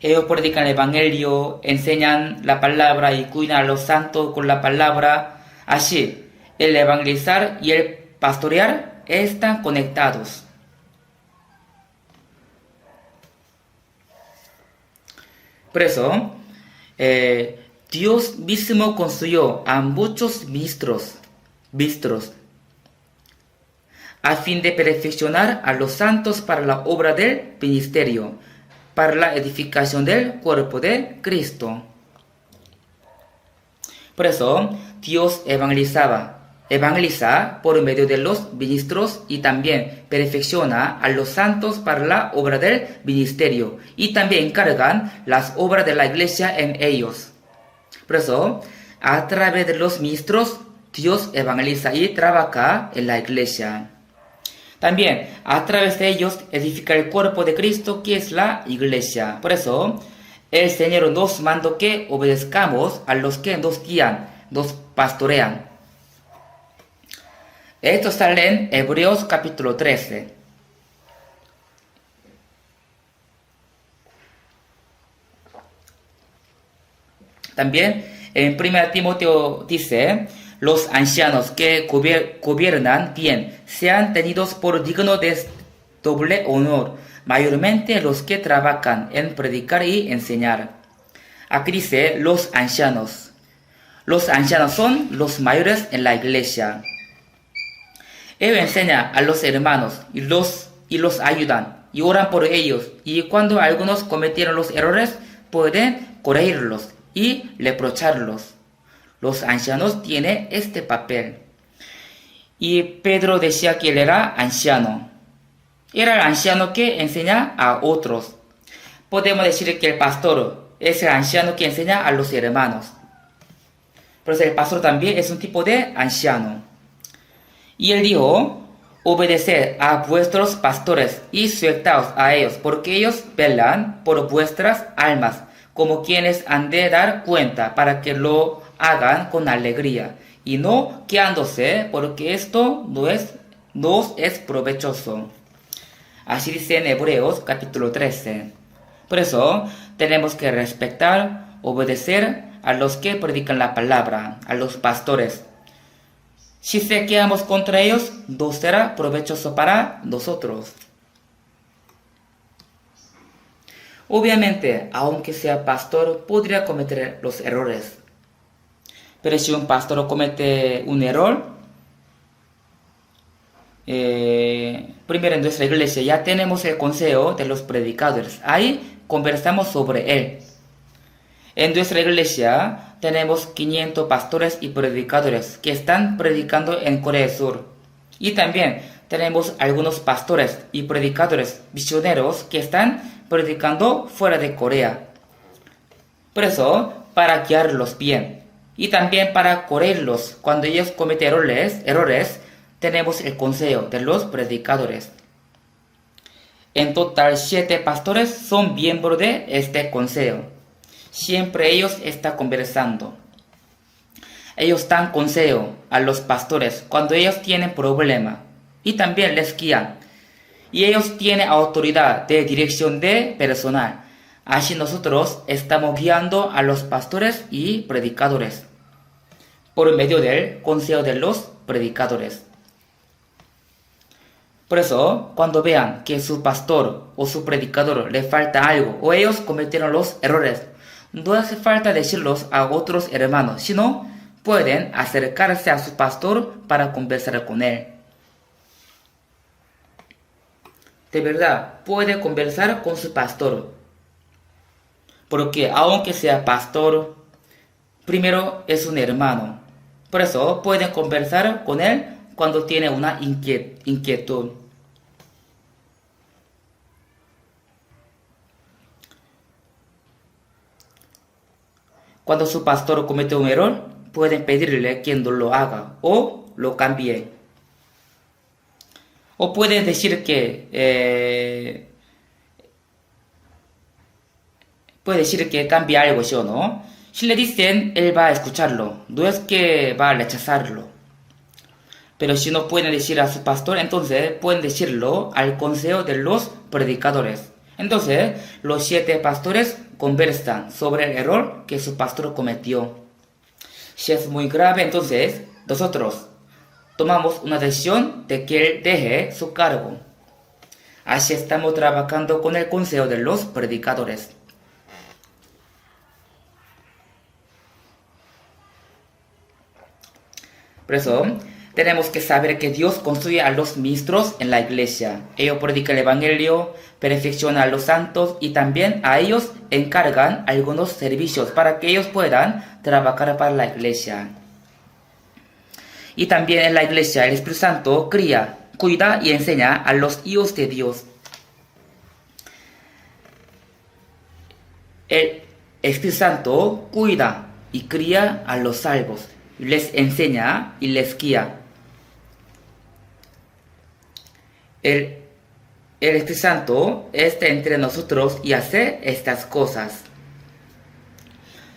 [SPEAKER 1] Ellos predican el evangelio, enseñan la palabra y cuidan a los santos con la palabra. Así, el evangelizar y el pastorear están conectados. Por eso, Dios mismo construyó a muchos ministros a fin de perfeccionar a los santos para la obra del ministerio, para la edificación del cuerpo de Cristo. Por eso, Dios evangeliza por medio de los ministros y también perfecciona a los santos para la obra del ministerio y también encargan las obras de la iglesia en ellos. Por eso, a través de los ministros, Dios evangeliza y trabaja en la iglesia. También, a través de ellos, edifica el cuerpo de Cristo, que es la iglesia. Por eso, el Señor nos mandó que obedezcamos a los que nos guían, nos pastorean. Esto sale en Hebreos capítulo 13. También en 1 Timoteo dice, los ancianos que gobiernan bien sean tenidos por dignos de doble honor, mayormente los que trabajan en predicar y enseñar. Aquí dice los ancianos. Los ancianos son los mayores en la iglesia. Ellos enseñan a los hermanos y los ayudan y oran por ellos, y cuando algunos cometieron los errores pueden corregirlos y reprocharlos. Los ancianos tienen este papel. Y Pedro decía que él era anciano. Era el anciano que enseña a otros. Podemos decir que el pastor es el anciano que enseña a los hermanos. Pero el pastor también es un tipo de anciano. Y él dijo, obedeced a vuestros pastores y sujetaos a ellos, porque ellos velan por vuestras almas, como quienes han de dar cuenta, para que lo hagan con alegría, y no quejándose, porque esto no es provechoso. Así dice en Hebreos capítulo 13. Por eso tenemos que respetar, obedecer a los que predican la palabra, a los pastores. Si se quedamos contra ellos, no será provechoso para nosotros. Obviamente, aunque sea pastor, podría cometer los errores. Pero si un pastor comete un error, primero en nuestra iglesia ya tenemos el consejo de los predicadores. Ahí conversamos sobre él. En nuestra iglesia tenemos 500 pastores y predicadores que están predicando en Corea del Sur. Y también tenemos algunos pastores y predicadores misioneros que están predicando fuera de Corea. Por eso, para guiarlos bien y también para corregirlos cuando ellos cometen errores, tenemos el consejo de los predicadores. En total, 7 pastores son miembros de este consejo. Siempre ellos están conversando. Ellos dan consejo a los pastores cuando ellos tienen problemas y también les guían. Y ellos tienen autoridad de dirección de personal. Así nosotros estamos guiando a los pastores y predicadores por medio del consejo de los predicadores. Por eso, cuando vean que su pastor o su predicador le falta algo o ellos cometieron los errores, no hace falta decirlos a otros hermanos, sino pueden acercarse a su pastor para conversar con él. De verdad, puede conversar con su pastor. Porque aunque sea pastor, primero es un hermano. Por eso pueden conversar con él cuando tiene una inquietud. Cuando su pastor comete un error, pueden pedirle que no lo haga o lo cambie. O pueden decir que cambie algo, ¿sí o no? Si le dicen, él va a escucharlo, no es que va a rechazarlo. Pero si no pueden decir a su pastor, entonces pueden decirlo al consejo de los predicadores. Entonces, los 7 pastores conversan sobre el error que su pastor cometió. Si es muy grave, entonces nosotros tomamos una decisión de que él deje su cargo. Así estamos trabajando con el consejo de los predicadores. Por eso, tenemos que saber que Dios construye a los ministros en la iglesia. Ellos predican el evangelio, perfeccionan a los santos y también a ellos encargan algunos servicios para que ellos puedan trabajar para la iglesia. Y también en la iglesia el Espíritu Santo cría, cuida y enseña a los hijos de Dios. El Espíritu Santo cuida y cría a los salvos. Les enseña y les guía. El Espíritu Santo está entre nosotros y hace estas cosas.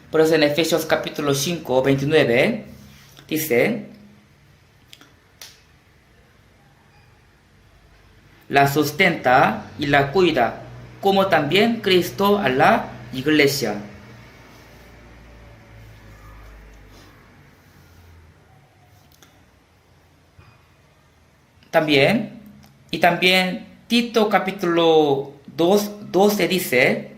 [SPEAKER 1] Por eso en Efesios capítulo 5, 29 dice: la sustenta y la cuida, como también Cristo a la iglesia. También Tito capítulo 2, 12 dice,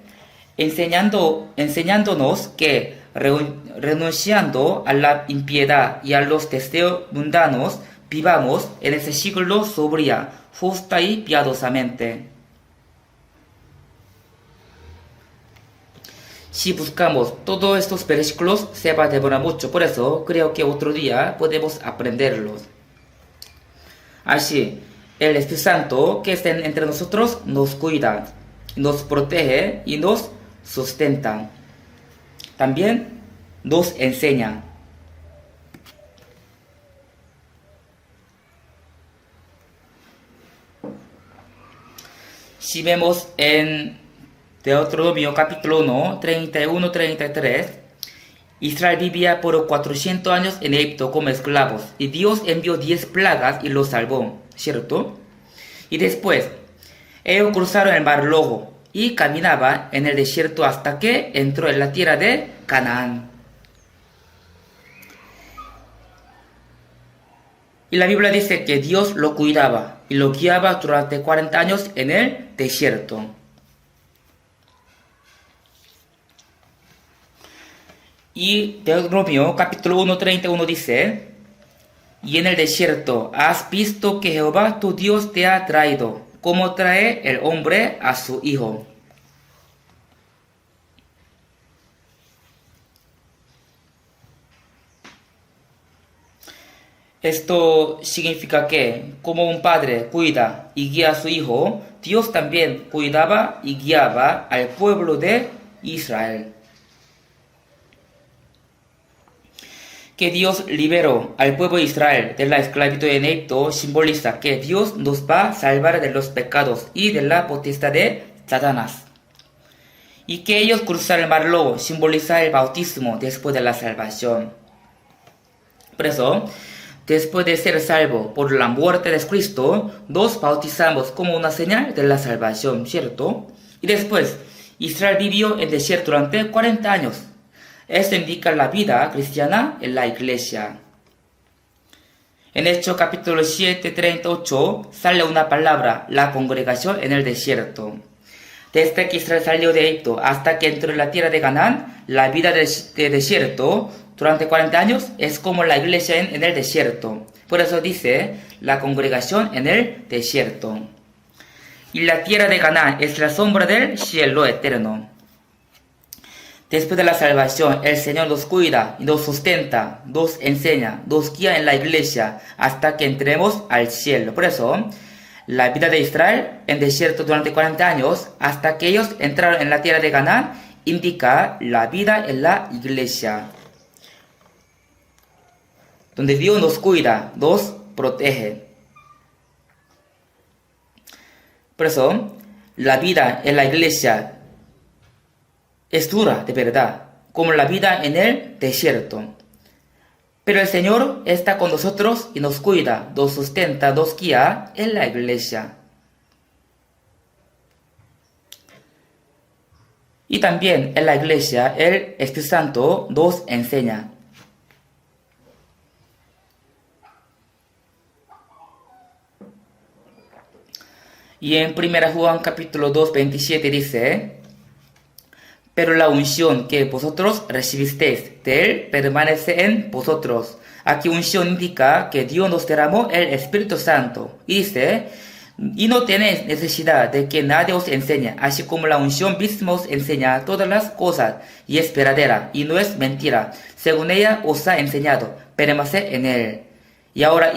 [SPEAKER 1] enseñándonos que renunciando a la impiedad y a los deseos mundanos, vivamos en ese siglo sobria, justa y piadosamente. Si buscamos todos estos versículos, se va a demorar mucho, por eso creo que otro día podemos aprenderlos. Así, el Espíritu Santo que está entre nosotros nos cuida, nos protege y nos sustenta. También nos enseña. Si vemos en Deuteronomio capítulo 1, 31-33, Israel vivía por 400 años en Egipto como esclavos y Dios envió 10 plagas y los salvó, ¿cierto? Y después, ellos cruzaron el mar Rojo y caminaban en el desierto hasta que entró en la tierra de Canaán. Y la Biblia dice que Dios lo cuidaba y lo guiaba durante 40 años en el desierto. Y Deuteronomio capítulo 1, 31 dice: y en el desierto has visto que Jehová tu Dios te ha traído, como trae el hombre a su hijo. Esto significa que, como un padre cuida y guía a su hijo, Dios también cuidaba y guiaba al pueblo de Israel. Que Dios liberó al pueblo de Israel de la esclavitud en Egipto simboliza que Dios nos va a salvar de los pecados y de la potestad de Satanás. Y que ellos cruzar el mar Rojo simboliza el bautismo después de la salvación. Por eso, después de ser salvo por la muerte de Cristo, nos bautizamos como una señal de la salvación, ¿cierto? Y después, Israel vivió en el desierto durante 40 años. Esto indica la vida cristiana en la iglesia. En Hechos capítulo 7, 38, sale una palabra, la congregación en el desierto. Desde que Israel salió de Egipto hasta que entró en la tierra de Canaán, la vida de desierto durante 40 años es como la iglesia en el desierto. Por eso dice la congregación en el desierto. Y la tierra de Canaán es la sombra del cielo eterno. Después de la salvación, el Señor nos cuida y nos sustenta, nos enseña, nos guía en la iglesia hasta que entremos al cielo. Por eso, la vida de Israel en desierto durante 40 años, hasta que ellos entraron en la tierra de Canaán, indica la vida en la iglesia, donde Dios nos cuida, nos protege. Por eso, la vida en la iglesia es dura, de verdad, como la vida en el desierto. Pero el Señor está con nosotros y nos cuida, nos sustenta, nos guía en la iglesia. Y también en la iglesia el Espíritu Santo nos enseña. Y en 1 Juan capítulo 2, 27 dice: pero la unción que vosotros recibisteis de Él permanece en vosotros. Aquí unción indica que Dios nos derramó el Espíritu Santo. Y dice: y no tenéis necesidad de que nadie os enseñe, así como la unción misma os enseña todas las cosas, y es verdadera, y no es mentira. Según ella os ha enseñado, permanece en Él. Y ahora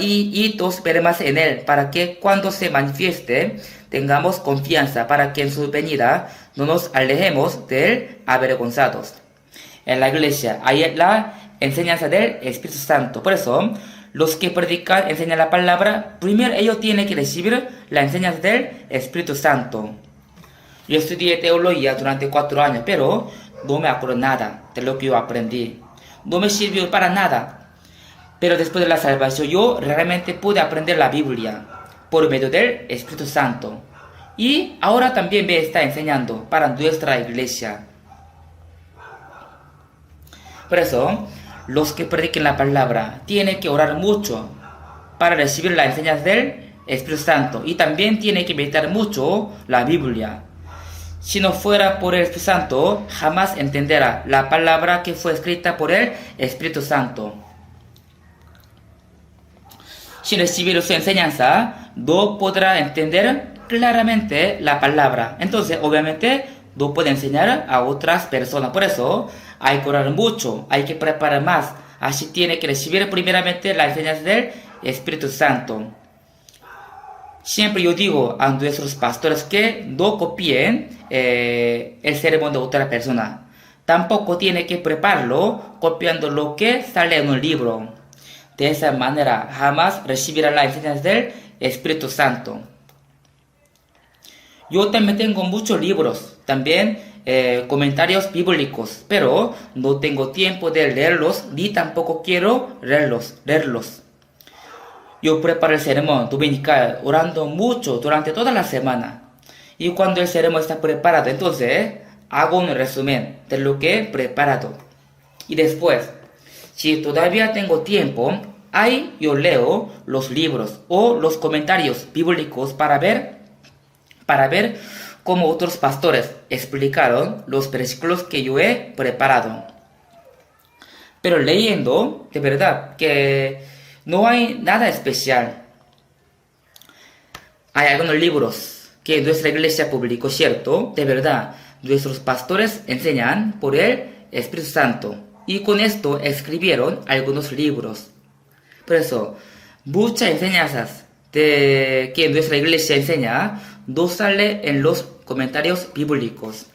[SPEAKER 1] os permanece en Él, para que cuando se manifieste, tengamos confianza, para que en su venida no nos alejemos de Él avergonzados. En la iglesia hay la enseñanza del Espíritu Santo. Por eso, los que predican, enseñan la palabra, primero ellos tienen que recibir la enseñanza del Espíritu Santo. Yo estudié teología durante 4 años, pero no me acuerdo nada de lo que yo aprendí. No me sirvió para nada. Pero después de la salvación, yo realmente pude aprender la Biblia por medio del Espíritu Santo. Y ahora también me está enseñando para nuestra iglesia. Por eso, los que prediquen la palabra tienen que orar mucho para recibir la enseñanza del Espíritu Santo. Y también tienen que meditar mucho la Biblia. Si no fuera por el Espíritu Santo, jamás entenderá la palabra que fue escrita por el Espíritu Santo. Sin recibir su enseñanza, no podrá entender claramente la palabra. Entonces, obviamente, no puede enseñar a otras personas. Por eso, hay que orar mucho, hay que preparar más. Así tiene que recibir primeramente la enseñanza del Espíritu Santo. Siempre yo digo a nuestros pastores que no copien el sermón de otra persona. Tampoco tiene que prepararlo copiando lo que sale en un libro. De esa manera jamás recibirá la enseñanza del Espíritu Santo. Yo también tengo muchos libros, también comentarios bíblicos, pero no tengo tiempo de leerlos, ni tampoco quiero leerlos. Yo preparo el sermón dominical orando mucho durante toda la semana. Y cuando el sermón está preparado, entonces hago un resumen de lo que he preparado. Y después, si todavía tengo tiempo, ahí yo leo los libros o los comentarios bíblicos para ver cómo otros pastores explicaron los versículos que yo he preparado. Pero leyendo, de verdad, que no hay nada especial. Hay algunos libros que nuestra iglesia publicó, ¿cierto? De verdad, nuestros pastores enseñan por el Espíritu Santo. Y con esto escribieron algunos libros. Por eso, muchas enseñanzas que nuestra iglesia enseña no sale en los comentarios bíblicos.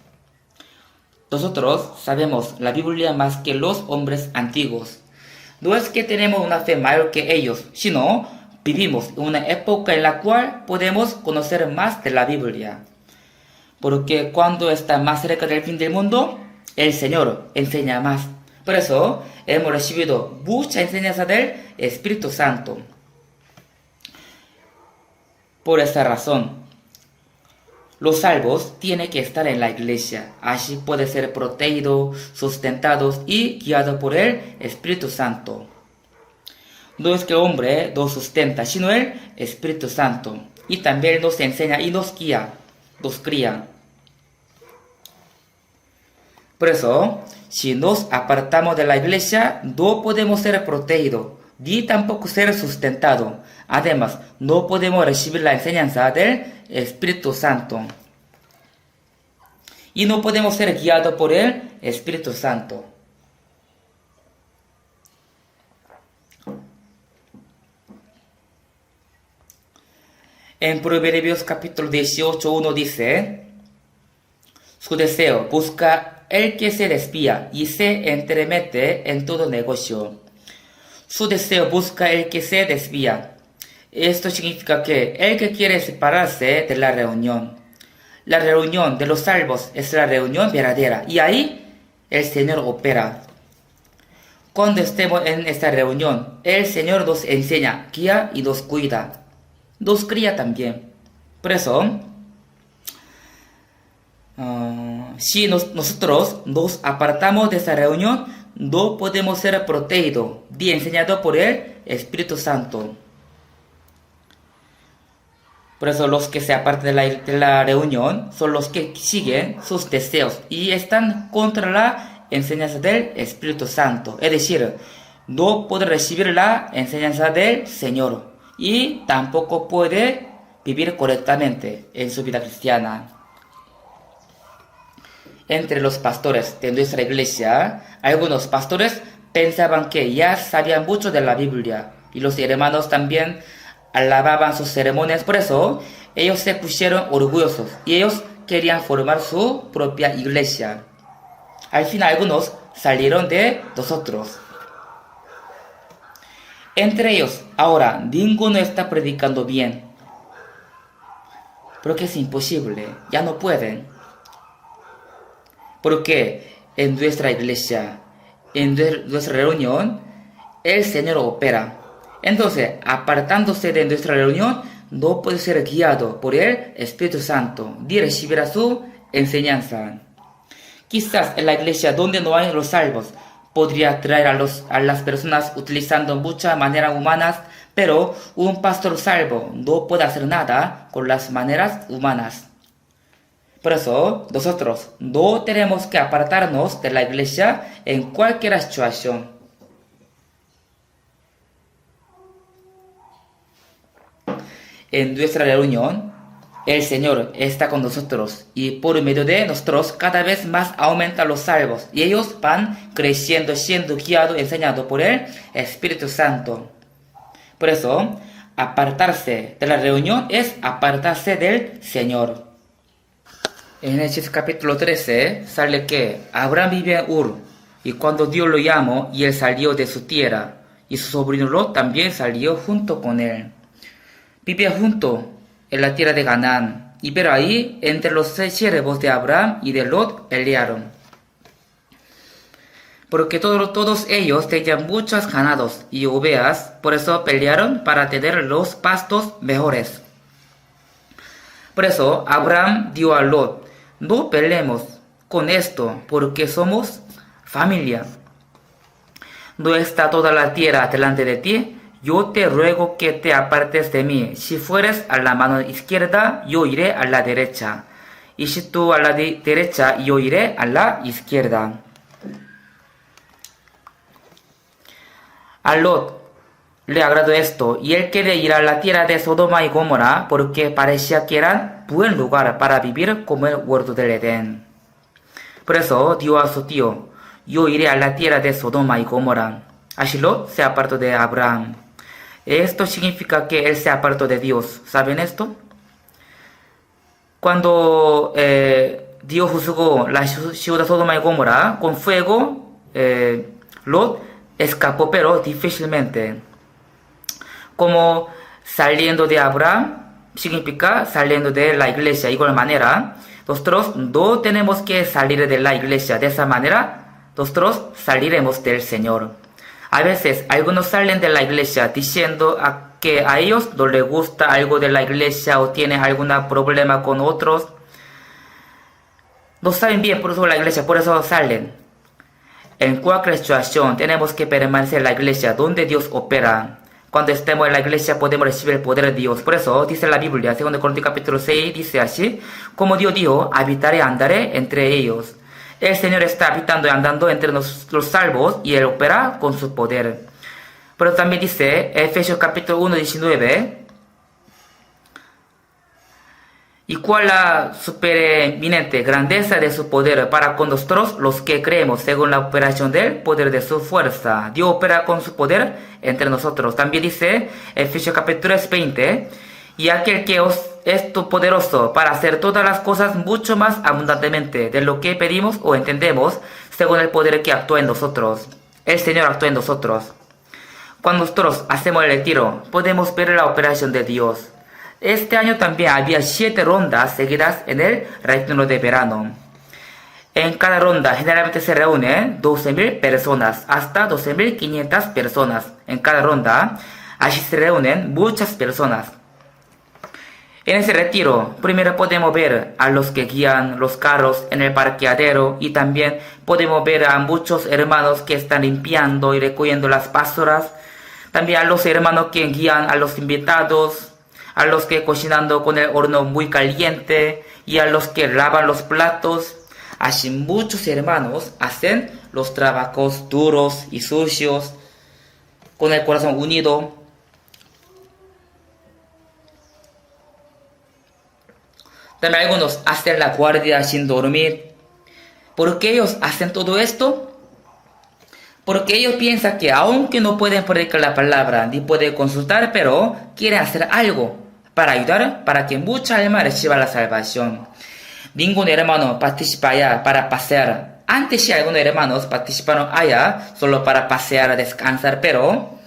[SPEAKER 1] Nosotros sabemos la Biblia más que los hombres antiguos. No es que tenemos una fe mayor que ellos, sino vivimos en una época en la cual podemos conocer más de la Biblia. Porque cuando está más cerca del fin del mundo, el Señor enseña más. Por eso hemos recibido mucha enseñanza del Espíritu Santo. Por esa razón, los salvos tienen que estar en la iglesia. Así puede ser protegidos, sustentados y guiados por el Espíritu Santo. No es que el hombre nos sustenta, sino el Espíritu Santo. Y también nos enseña y nos guía, nos cría. Por eso, si nos apartamos de la iglesia, no podemos ser protegidos, ni tampoco ser sustentados. Además, no podemos recibir la enseñanza del Espíritu Santo. Y no podemos ser guiados por el Espíritu Santo. En Proverbios capítulo 18:1 dice: su deseo busca el que se desvía y se entremete en todo negocio. Su deseo busca el que se desvía. Esto significa que el que quiere separarse de la reunión de los salvos es la reunión verdadera, y ahí el Señor opera. Cuando estemos en esta reunión, el Señor nos enseña, guía y nos cuida. Nos cría también. Por eso, si nosotros nos apartamos de esta reunión, no podemos ser protegidos ni enseñados por el Espíritu Santo. Por eso los que se apartan de la reunión son los que siguen sus deseos y están contra la enseñanza del Espíritu Santo. Es decir, no puede recibir la enseñanza del Señor y tampoco puede vivir correctamente en su vida cristiana. Entre los pastores de nuestra iglesia, algunos pastores pensaban que ya sabían mucho de la Biblia y los hermanos también alababan sus ceremonias. Por eso ellos se pusieron orgullosos y ellos querían formar su propia iglesia. Al final algunos salieron de nosotros. Entre ellos ahora ninguno está predicando bien, porque es imposible, ya no pueden. Porque en nuestra iglesia, en nuestra reunión, el Señor opera. Entonces, apartándose de nuestra reunión, no puede ser guiado por el Espíritu Santo, ni recibirá su enseñanza. Quizás en la iglesia donde no hay los salvos, podría traer a las personas utilizando muchas maneras humanas, pero un pastor salvo no puede hacer nada con las maneras humanas. Por eso, nosotros no tenemos que apartarnos de la iglesia en cualquier situación. En nuestra reunión, el Señor está con nosotros y por medio de nosotros cada vez más aumentan los salvos y ellos van creciendo, siendo guiados, enseñados por el Espíritu Santo. Por eso, apartarse de la reunión es apartarse del Señor. En Génesis capítulo 13 sale que Abraham vivía en Ur, y cuando Dios lo llamó, y él salió de su tierra, y su sobrino Lot también salió junto con él. Vivía junto en la tierra de Canaán, y pero ahí entre los 6 siervos de Abraham y de Lot pelearon. Porque todos ellos tenían muchos ganados y ovejas, por eso pelearon para tener los pastos mejores. Por eso Abraham dijo a Lot: no peleemos con esto, porque somos familia. ¿No está toda la tierra delante de ti? Yo te ruego que te apartes de mí. Si fueres a la mano izquierda, yo iré a la derecha. Y si tú a la derecha, yo iré a la izquierda. A Lot le agradó esto, y él quería ir a la tierra de Sodoma y Gomorra, porque parecía que era buen lugar para vivir como el huerto del Edén. Por eso dijo a su tío: yo iré a la tierra de Sodoma y Gomorra. Así Lot se apartó de Abraham. Esto significa que él se apartó de Dios. ¿Saben esto? Cuando Dios juzgó la ciudad de Sodoma y Gomorra con fuego, Lot escapó, pero difícilmente. Como saliendo de Abraham significa saliendo de la iglesia. De igual manera, nosotros no tenemos que salir de la iglesia. De esa manera, nosotros saliremos del Señor. A veces, algunos salen de la iglesia diciendo que a ellos no les gusta algo de la iglesia o tienen algún problema con otros. No saben bien por eso la iglesia, por eso salen. En cualquier situación, tenemos que permanecer en la iglesia donde Dios opera. Cuando estemos en la iglesia podemos recibir el poder de Dios. Por eso dice la Biblia, 2 Corintios capítulo 6, dice así: como Dios dijo, habitaré y andaré entre ellos. El Señor está habitando y andando entre los salvos y Él opera con su poder. Pero también dice, Efesios capítulo 1, 19, ¿y cuál la supereminente grandeza de su poder para con nosotros los que creemos según la operación del poder de su fuerza? Dios opera con su poder entre nosotros. También dice Efesios capítulo 3, 20, y aquel que es poderoso para hacer todas las cosas mucho más abundantemente de lo que pedimos o entendemos según el poder que actúa en nosotros. El Señor actúa en nosotros. Cuando nosotros hacemos el retiro, podemos ver la operación de Dios. Este año también había 7 rondas seguidas en el retiro de verano. En cada ronda generalmente se reúnen 12.000 personas, hasta 12.500 personas. En cada ronda, así se reúnen muchas personas. En ese retiro, primero podemos ver a los que guían los carros en el parqueadero y también podemos ver a muchos hermanos que están limpiando y recogiendo las basuras. También a los hermanos que guían a los invitados, a los que cocinando con el horno muy caliente y a los que lavan los platos. Así muchos hermanos hacen los trabajos duros y sucios con el corazón unido. También algunos hacen la guardia sin dormir. ¿Por qué ellos hacen todo esto? Porque ellos piensan que aunque no pueden predicar la palabra ni pueden consultar, pero quieren hacer algo para ayudar para que muchas almas reciban la salvación. Ningún hermano participa allá para pasear. Antes sí algunos hermanos participaron allá solo para pasear, descansar, pero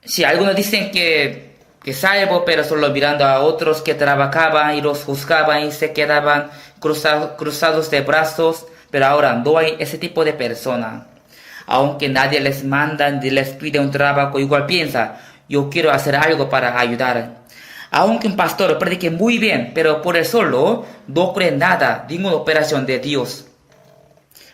[SPEAKER 1] sí, algunos dicen que salvo, pero solo mirando a otros que trabajaban y los juzgaban y se quedaban cruzados de brazos, pero ahora no hay ese tipo de persona. Aunque nadie les manda ni les pide un trabajo, igual piensa, yo quiero hacer algo para ayudar. Aunque un pastor predique muy bien, pero por él solo no cree nada, ninguna operación de Dios.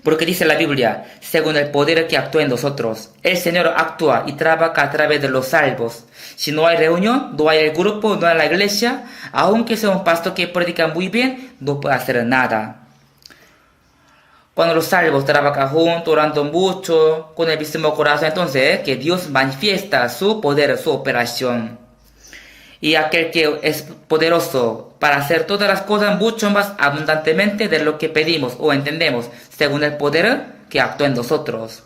[SPEAKER 1] Porque dice la Biblia, según el poder que actúa en nosotros, el Señor actúa y trabaja a través de los salvos. Si no hay reunión, no hay el grupo, no hay la iglesia, aunque sea un pastor que predica muy bien, no puede hacer nada. Cuando los salvos trabajan juntos, orando mucho, con el mismo corazón, entonces que Dios manifiesta su poder, su operación. Y aquel que es poderoso para hacer todas las cosas mucho más abundantemente de lo que pedimos o entendemos, según el poder que actúa en nosotros.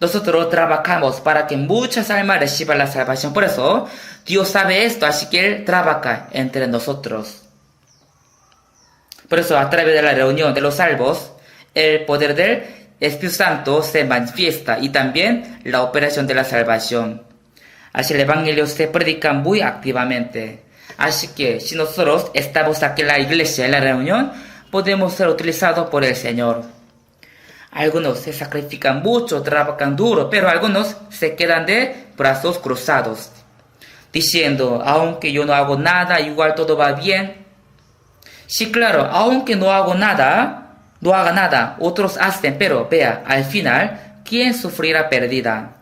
[SPEAKER 1] Nosotros trabajamos para que muchas almas reciban la salvación. Por eso, Dios sabe esto, así que Él trabaja entre nosotros. Por eso, a través de la reunión de los salvos, el poder del Espíritu Santo se manifiesta y también la operación de la salvación. Así el Evangelio se predica muy activamente. Así que si nosotros estamos aquí en la iglesia, en la reunión, podemos ser utilizados por el Señor. Algunos se sacrifican mucho, trabajan duro, pero algunos se quedan de brazos cruzados, diciendo, aunque yo no hago nada, igual todo va bien. Sí, claro, aunque no haga nada, otros hacen, pero vea, al final, ¿quién sufrirá pérdida?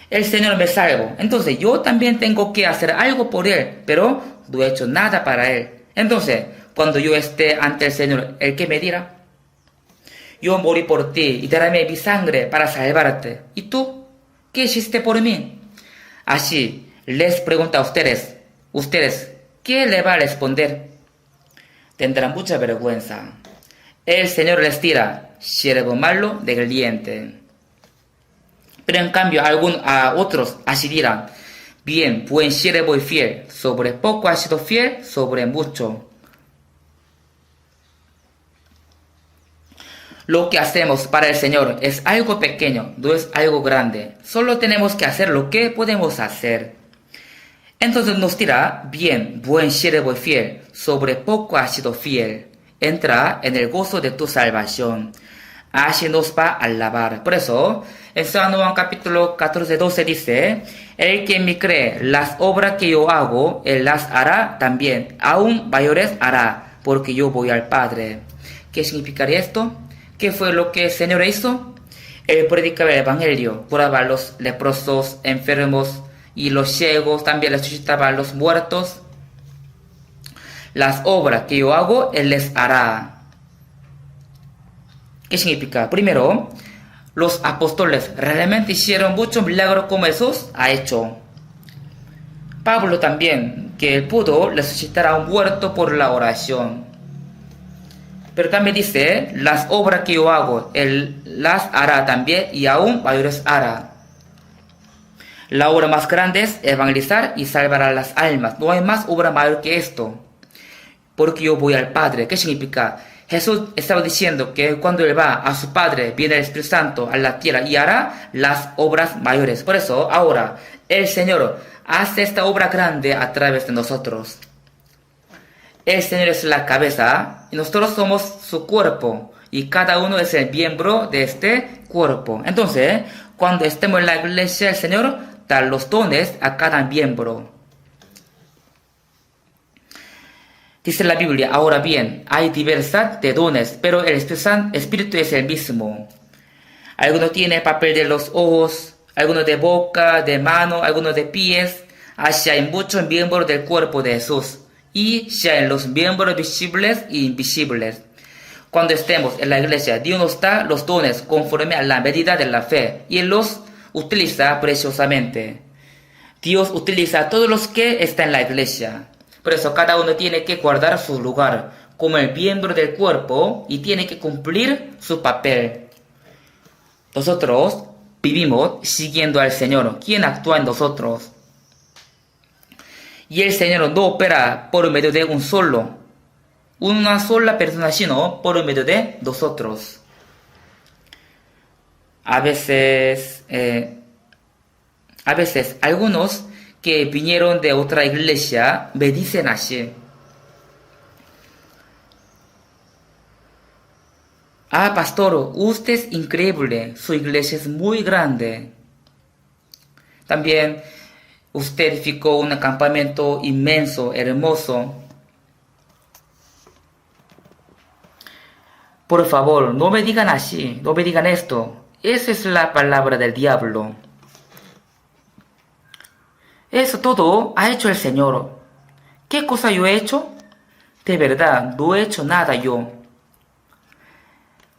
[SPEAKER 1] El Señor me salvó, entonces yo también tengo que hacer algo por Él, pero no he hecho nada para Él. Entonces, cuando yo esté ante el Señor, ¿el qué me dirá? Yo morí por ti y derramé mi sangre para salvarte. ¿Y tú? ¿Qué hiciste por mí? Así, les pregunto a ustedes, ¿qué le va a responder? Tendrán mucha vergüenza. El Señor les dirá, siervo malo, negligente. Pero en cambio a otros así dirán, bien, buen siervo y fiel, sobre poco has sido fiel, sobre mucho. Lo que hacemos para el Señor es algo pequeño, no es algo grande. Solo tenemos que hacer lo que podemos hacer. Entonces nos dirá, bien, buen siervo y fiel, sobre poco has sido fiel. Entra en el gozo de tu salvación. Así nos va a alabar. Por eso, en San Juan capítulo 14, 12 dice, el que me cree, las obras que yo hago, él las hará también. Aún mayores hará, porque yo voy al Padre. ¿Qué significaría esto? ¿Qué fue lo que el Señor hizo? Él predicaba el Evangelio, curaba a los leprosos, enfermos y los ciegos, también resucitaba a los muertos. Las obras que yo hago, Él les hará. ¿Qué significa? Primero, los apóstoles realmente hicieron muchos milagros como Jesús ha hecho. Pablo también, que él pudo resucitar a un muerto por la oración. Pero también dice, las obras que yo hago, Él las hará también y aún mayores hará. La obra más grande es evangelizar y salvar a las almas. No hay más obra mayor que esto. Porque yo voy al Padre. ¿Qué significa? Jesús estaba diciendo que cuando Él va a su Padre, viene el Espíritu Santo a la tierra y hará las obras mayores. Por eso, ahora, el Señor hace esta obra grande a través de nosotros. El Señor es la cabeza y nosotros somos su cuerpo y cada uno es el miembro de este cuerpo. Entonces, cuando estemos en la iglesia, el Señor da los dones a cada miembro. Dice la Biblia, ahora bien, hay diversidad de dones, pero el Espíritu es el mismo. Algunos tienen papel de los ojos, algunos de boca, de mano, algunos de pies. Así hay muchos miembros del cuerpo de Jesús. Y sean los miembros visibles e invisibles. Cuando estemos en la iglesia, Dios nos da los dones conforme a la medida de la fe y Él los utiliza preciosamente. Dios utiliza a todos los que están en la iglesia. Por eso cada uno tiene que guardar su lugar como el miembro del cuerpo y tiene que cumplir su papel. Nosotros vivimos siguiendo al Señor, quien actúa en nosotros. Y el Señor no opera por medio de una sola persona, sino por medio de nosotros. A veces algunos que vinieron de otra iglesia me dicen así. Ah, pastor, usted es increíble, su iglesia es muy grande. También usted edificó un campamento inmenso, hermoso. Por favor, no me digan así, no me digan esto. Esa es la palabra del diablo. Eso todo ha hecho el Señor. ¿Qué cosa yo he hecho? De verdad, no he hecho nada yo.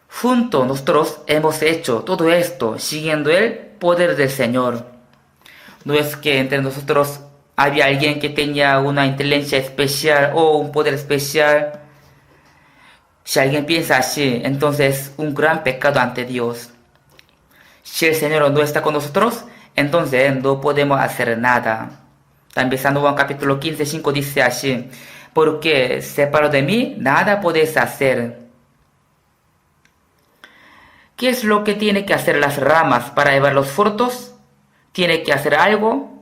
[SPEAKER 1] Juntos nosotros hemos hecho todo esto siguiendo el poder del Señor. No es que entre nosotros había alguien que tenía una inteligencia especial o un poder especial. Si alguien piensa así, entonces es un gran pecado ante Dios. Si el Señor no está con nosotros, entonces no podemos hacer nada. También San Juan capítulo 15, 5 dice así, porque separado de mí, nada podéis hacer. ¿Qué es lo que tiene que hacer las ramas para llevar los frutos? ¿Tiene que hacer algo?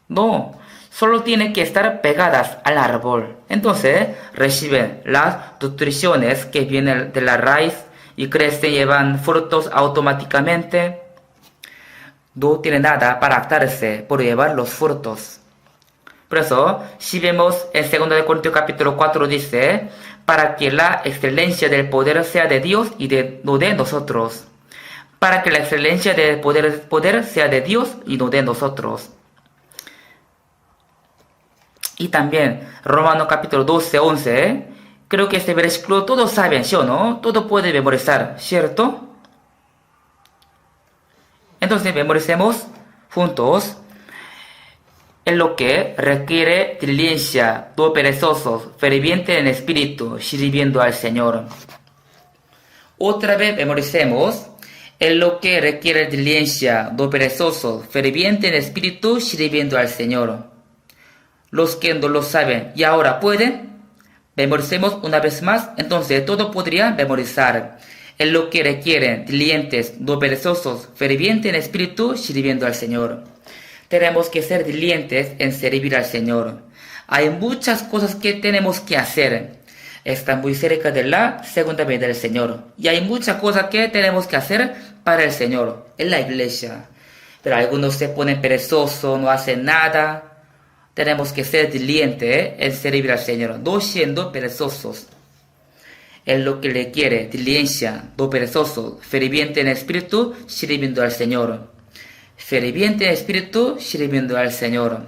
[SPEAKER 1] No, solo tiene que estar pegadas al árbol. Entonces reciben las nutriciones que vienen de la raíz y crecen y llevan frutos automáticamente. No tiene nada para adaptarse por llevar los frutos. Por eso, si vemos en 2 Corintios capítulo 4 dice, para que la excelencia del poder sea de Dios y no de nosotros. Para que la excelencia del poder sea de Dios y no de nosotros. Y también, Romanos capítulo 12, 11, creo que este versículo todos saben, ¿sí o no? Todo puede memorizar, ¿cierto? Entonces memoricemos juntos. En lo que requiere diligencia, no perezosos, ferviente en espíritu, sirviendo al Señor. Otra vez memoricemos. En lo que requiere diligencia, no perezosos, ferviente en espíritu, sirviendo al Señor. Los que no lo saben y ahora pueden, memoricemos una vez más, entonces todo podría memorizar. Es lo que requieren diligentes, no perezosos, fervientes en espíritu, sirviendo al Señor. Tenemos que ser diligentes en servir al Señor. Hay muchas cosas que tenemos que hacer. Está muy cerca de la segunda venida del Señor. Y hay muchas cosas que tenemos que hacer para el Señor, en la iglesia. Pero algunos se ponen perezosos, no hacen nada. Tenemos que ser diligentes en servir al Señor, no siendo perezosos. Es lo que le quiere, diligencia, no perezoso, ferviente en espíritu, sirviendo al Señor. Ferviente en espíritu, sirviendo al Señor.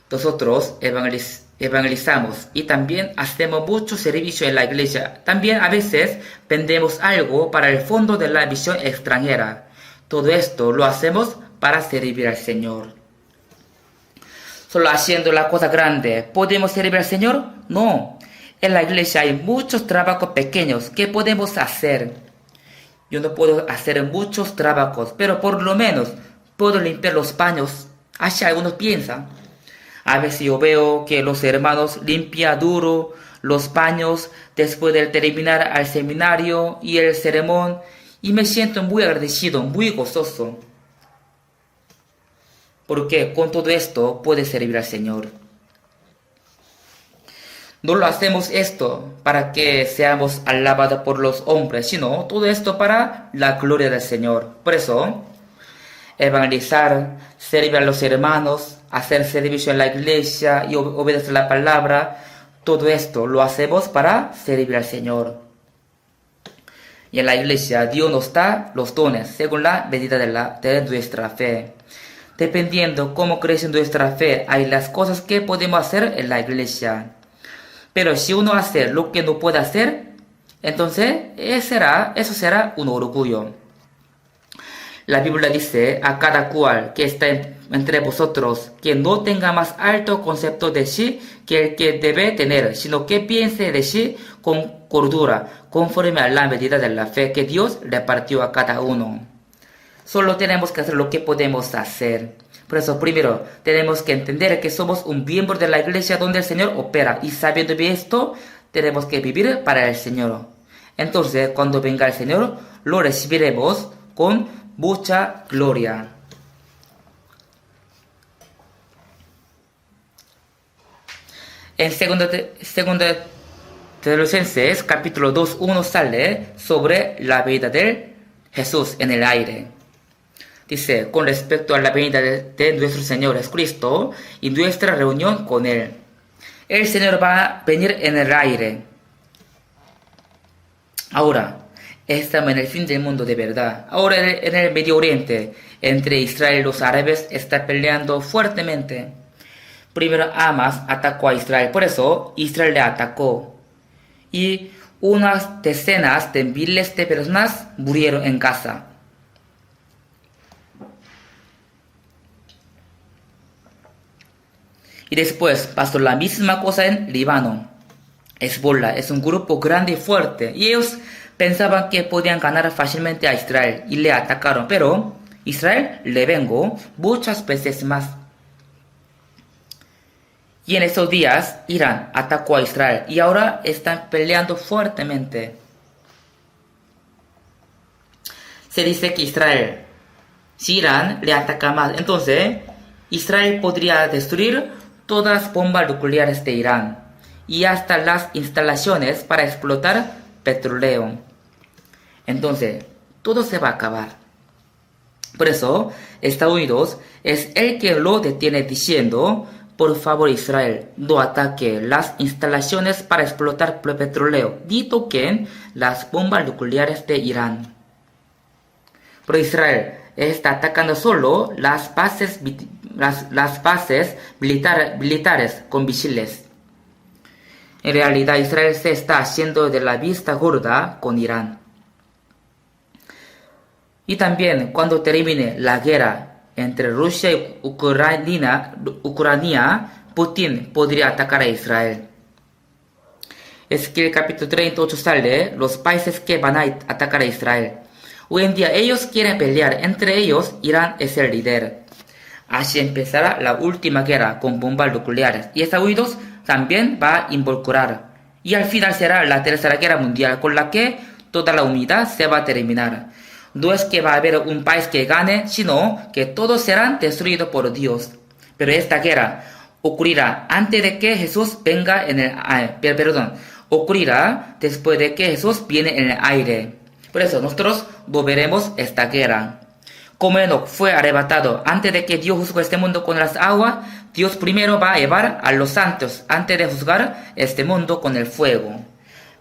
[SPEAKER 1] Nosotros evangelizamos y también hacemos mucho servicio en la iglesia. También a veces vendemos algo para el fondo de la misión extranjera. Todo esto lo hacemos para servir al Señor. ¿Solo haciendo la cosa grande podemos servir al Señor? No. En la iglesia hay muchos trabajos pequeños que podemos hacer. Yo no puedo hacer muchos trabajos, pero por lo menos puedo limpiar los baños. Así algunos piensan. A veces yo veo que los hermanos limpian duro los baños después de terminar al seminario y el sermón y me siento muy agradecido, muy gozoso. Porque con todo esto puede servir al Señor. No lo hacemos esto para que seamos alabados por los hombres, sino todo esto para la gloria del Señor. Por eso, evangelizar, servir a los hermanos, hacer servicio en la iglesia y obedecer la palabra, todo esto lo hacemos para servir al Señor. Y en la iglesia Dios nos da los dones según la medida de nuestra fe. Dependiendo cómo crece nuestra fe, hay las cosas que podemos hacer en la iglesia. Pero si uno hace lo que no puede hacer, entonces eso será un orgullo. La Biblia dice a cada cual que está entre vosotros que no tenga más alto concepto de sí que el que debe tener, sino que piense de sí con cordura, conforme a la medida de la fe que Dios repartió a cada uno. Solo tenemos que hacer lo que podemos hacer. Por eso, primero, tenemos que entender que somos un miembro de la iglesia donde el Señor opera. Y sabiendo bien esto, tenemos que vivir para el Señor. Entonces, cuando venga el Señor, lo recibiremos con mucha gloria. En segunda Tesalonicenses, capítulo 2:1 sale sobre la venida de Jesús en el aire. Dice, con respecto a la venida de nuestro Señor Jesucristo y nuestra reunión con Él. El Señor va a venir en el aire. Ahora, estamos en el fin del mundo de verdad. Ahora en el Medio Oriente, entre Israel y los árabes, está peleando fuertemente. Primero Hamas atacó a Israel, por eso Israel le atacó. Y unas decenas de miles de personas murieron en Gaza. Y después pasó la misma cosa en Líbano. Hezbollah es un grupo grande y fuerte. Y ellos pensaban que podían ganar fácilmente a Israel. Y le atacaron. Pero Israel le vengó muchas veces más. Y en esos días Irán atacó a Israel. Y ahora están peleando fuertemente. Se dice que Israel, si Irán le ataca más, entonces Israel podría destruir todas las bombas nucleares de Irán y hasta las instalaciones para explotar petróleo. Entonces, todo se va a acabar. Por eso, Estados Unidos es el que lo detiene diciendo, por favor Israel, no ataque las instalaciones para explotar petróleo, ni toquen las bombas nucleares de Irán. Pero Israel está atacando solo las bases militares con misiles. En realidad, Israel se está haciendo de la vista gorda con Irán. Y también, cuando termine la guerra entre Rusia y Ucrania, Putin podría atacar a Israel. Es que el capítulo 38 sale los países que van a atacar a Israel. Hoy en día ellos quieren pelear, entre ellos Irán es el líder. Así empezará la última guerra con bombas nucleares y Estados Unidos también va a involucrar. Y al final será la tercera guerra mundial, con la que toda la humanidad se va a terminar. No es que va a haber un país que gane, sino que todos serán destruidos por Dios. Pero esta guerra ocurrirá antes de que Jesús venga en el ocurrirá después de que Jesús viene en el aire. Por eso nosotros no veremos esta guerra. Como Enoc fue arrebatado antes de que Dios juzgue este mundo con las aguas, Dios primero va a llevar a los santos antes de juzgar este mundo con el fuego.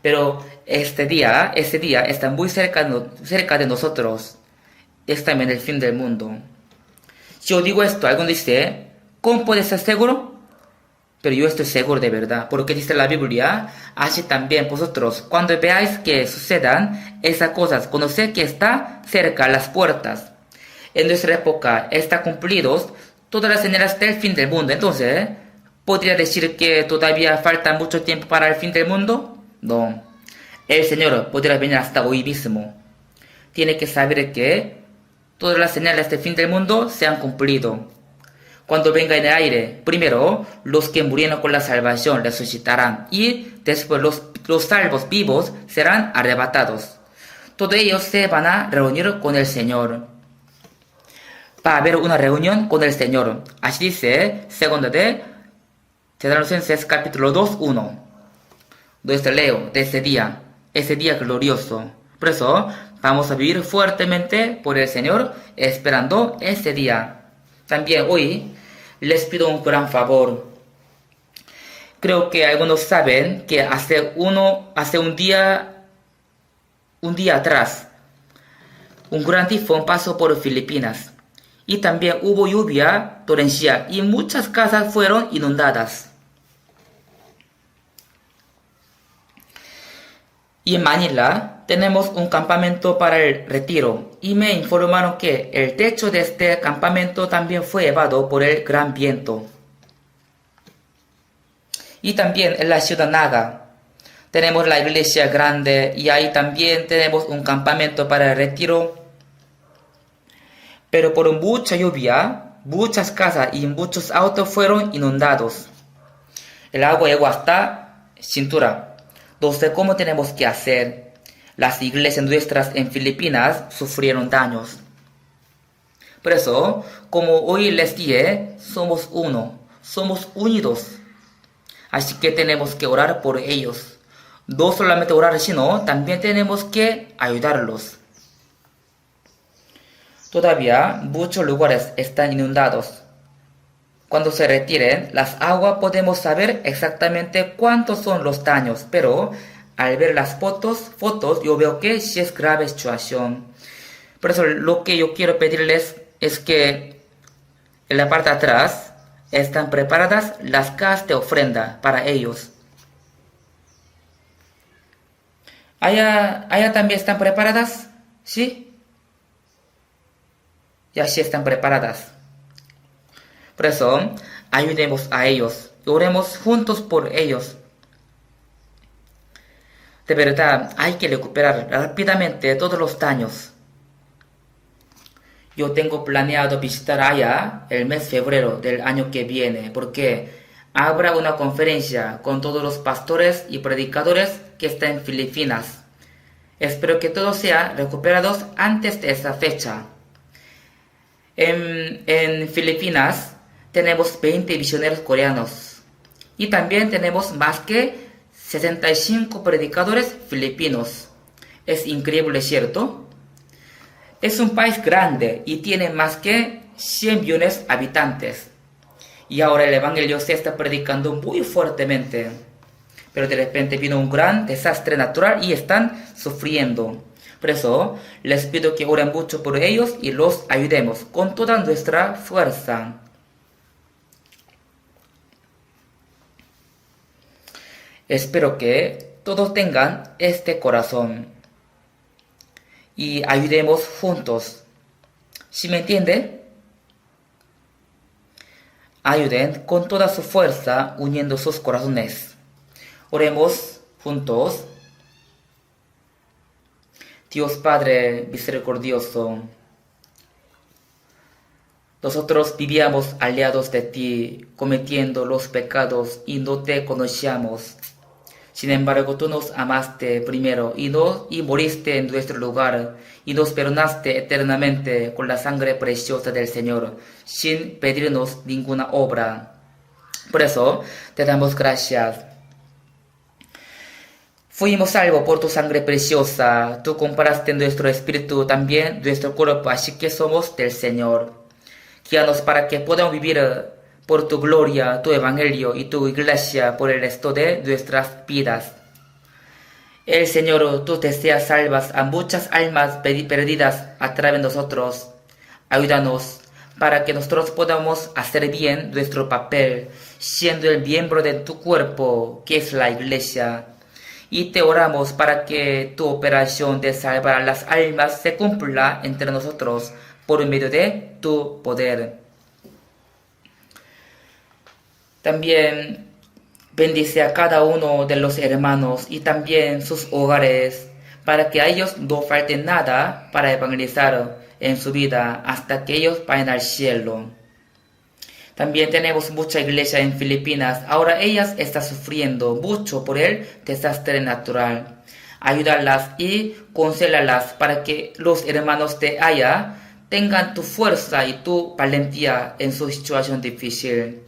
[SPEAKER 1] Pero este día está muy cerca de nosotros. Es también el fin del mundo. Si yo digo esto, alguien dice, ¿cómo puede ser seguro? Pero yo estoy seguro de verdad, porque dice la Biblia, así también vosotros, cuando veáis que sucedan esas cosas, conoced que está cerca las puertas. En nuestra época está cumplidos todas las señales del fin del mundo. Entonces, ¿podría decir que todavía falta mucho tiempo para el fin del mundo? No. El Señor podría venir hasta hoy mismo. Tiene que saber que todas las señales del fin del mundo se han cumplido. Cuando venga en el aire, primero los que murieron con la salvación resucitarán y después los salvos vivos serán arrebatados. Todos ellos se van a reunir con el Señor. Va a haber una reunión con el Señor. Así dice, segunda de Tesalonicenses capítulo 2, 1. Entonces leo de ese día glorioso. Por eso vamos a vivir fuertemente por el Señor, esperando ese día. También hoy les pido un gran favor. Creo que algunos saben que hace un día atrás, un gran tifón pasó por Filipinas. Y también hubo lluvia torrencial y muchas casas fueron inundadas. Y en Manila tenemos un campamento para el retiro y me informaron que el techo de este campamento también fue llevado por el gran viento. Y también en la ciudad Naga tenemos la iglesia grande y ahí también tenemos un campamento para el retiro. Pero por mucha lluvia, muchas casas y muchos autos fueron inundados. El agua llegó hasta cintura. No sé cómo tenemos que hacer. Las iglesias nuestras en Filipinas sufrieron daños. Por eso, como hoy les dije, somos uno, somos unidos. Así que tenemos que orar por ellos. No solamente orar, sino también tenemos que ayudarlos. Todavía muchos lugares están inundados. Cuando se retiren las aguas podemos saber exactamente cuántos son los daños, pero al ver las fotos yo veo que sí es grave situación. Por eso lo que yo quiero pedirles es que en la parte de atrás están preparadas las casas de ofrenda para ellos. Allá también están preparadas, ¿sí? Y así están preparadas. Por eso, ayudemos a ellos. Oremos juntos por ellos. De verdad, hay que recuperar rápidamente todos los daños. Yo tengo planeado visitar allá el mes de febrero del año que viene, porque habrá una conferencia con todos los pastores y predicadores que están en Filipinas. Espero que todos sean recuperados antes de esa fecha. En Filipinas tenemos 20 misioneros coreanos y también tenemos más que 65 predicadores filipinos. Es increíble, ¿cierto? Es un país grande y tiene más que 100 millones de habitantes. Y ahora el evangelio se está predicando muy fuertemente. Pero de repente vino un gran desastre natural y están sufriendo. Por eso, les pido que oren mucho por ellos y los ayudemos con toda nuestra fuerza. Espero que todos tengan este corazón y ayudemos juntos. ¿Sí me entiende? Ayuden con toda su fuerza uniendo sus corazones. Oremos juntos. Dios Padre misericordioso, nosotros vivíamos aliados de ti, cometiendo los pecados y no te conocíamos. Sin embargo, tú nos amaste primero y moriste en nuestro lugar y nos perdonaste eternamente con la sangre preciosa del Señor, sin pedirnos ninguna obra. Por eso, te damos gracias. Fuimos salvos por tu sangre preciosa. Tú compraste nuestro espíritu, también nuestro cuerpo, así que somos del Señor. Guíanos para que podamos vivir por tu gloria, tu evangelio y tu iglesia por el resto de nuestras vidas. El Señor, tú deseas salvas a muchas almas perdidas a través de nosotros. Ayúdanos para que nosotros podamos hacer bien nuestro papel, siendo el miembro de tu cuerpo, que es la iglesia. Y te oramos para que tu operación de salvar a las almas se cumpla entre nosotros por medio de tu poder. También bendice a cada uno de los hermanos y también sus hogares, para que a ellos no falte nada para evangelizar en su vida hasta que ellos vayan al cielo. También tenemos mucha iglesia en Filipinas. Ahora ellas están sufriendo mucho por el desastre natural. Ayúdalas y consuélalas para que los hermanos de allá tengan tu fuerza y tu valentía en su situación difícil.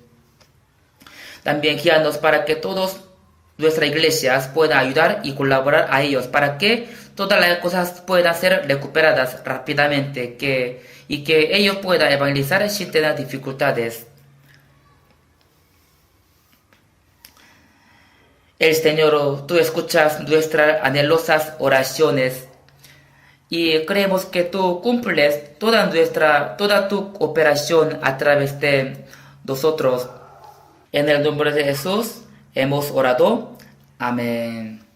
[SPEAKER 1] También guíanos para que todas nuestras iglesias puedan ayudar y colaborar a ellos para que todas las cosas puedan ser recuperadas rápidamente y que ellos puedan evangelizar sin tener dificultades. El Señor, tú escuchas nuestras anhelosas oraciones y creemos que tú cumples toda tu operación a través de nosotros. En el nombre de Jesús hemos orado. Amén.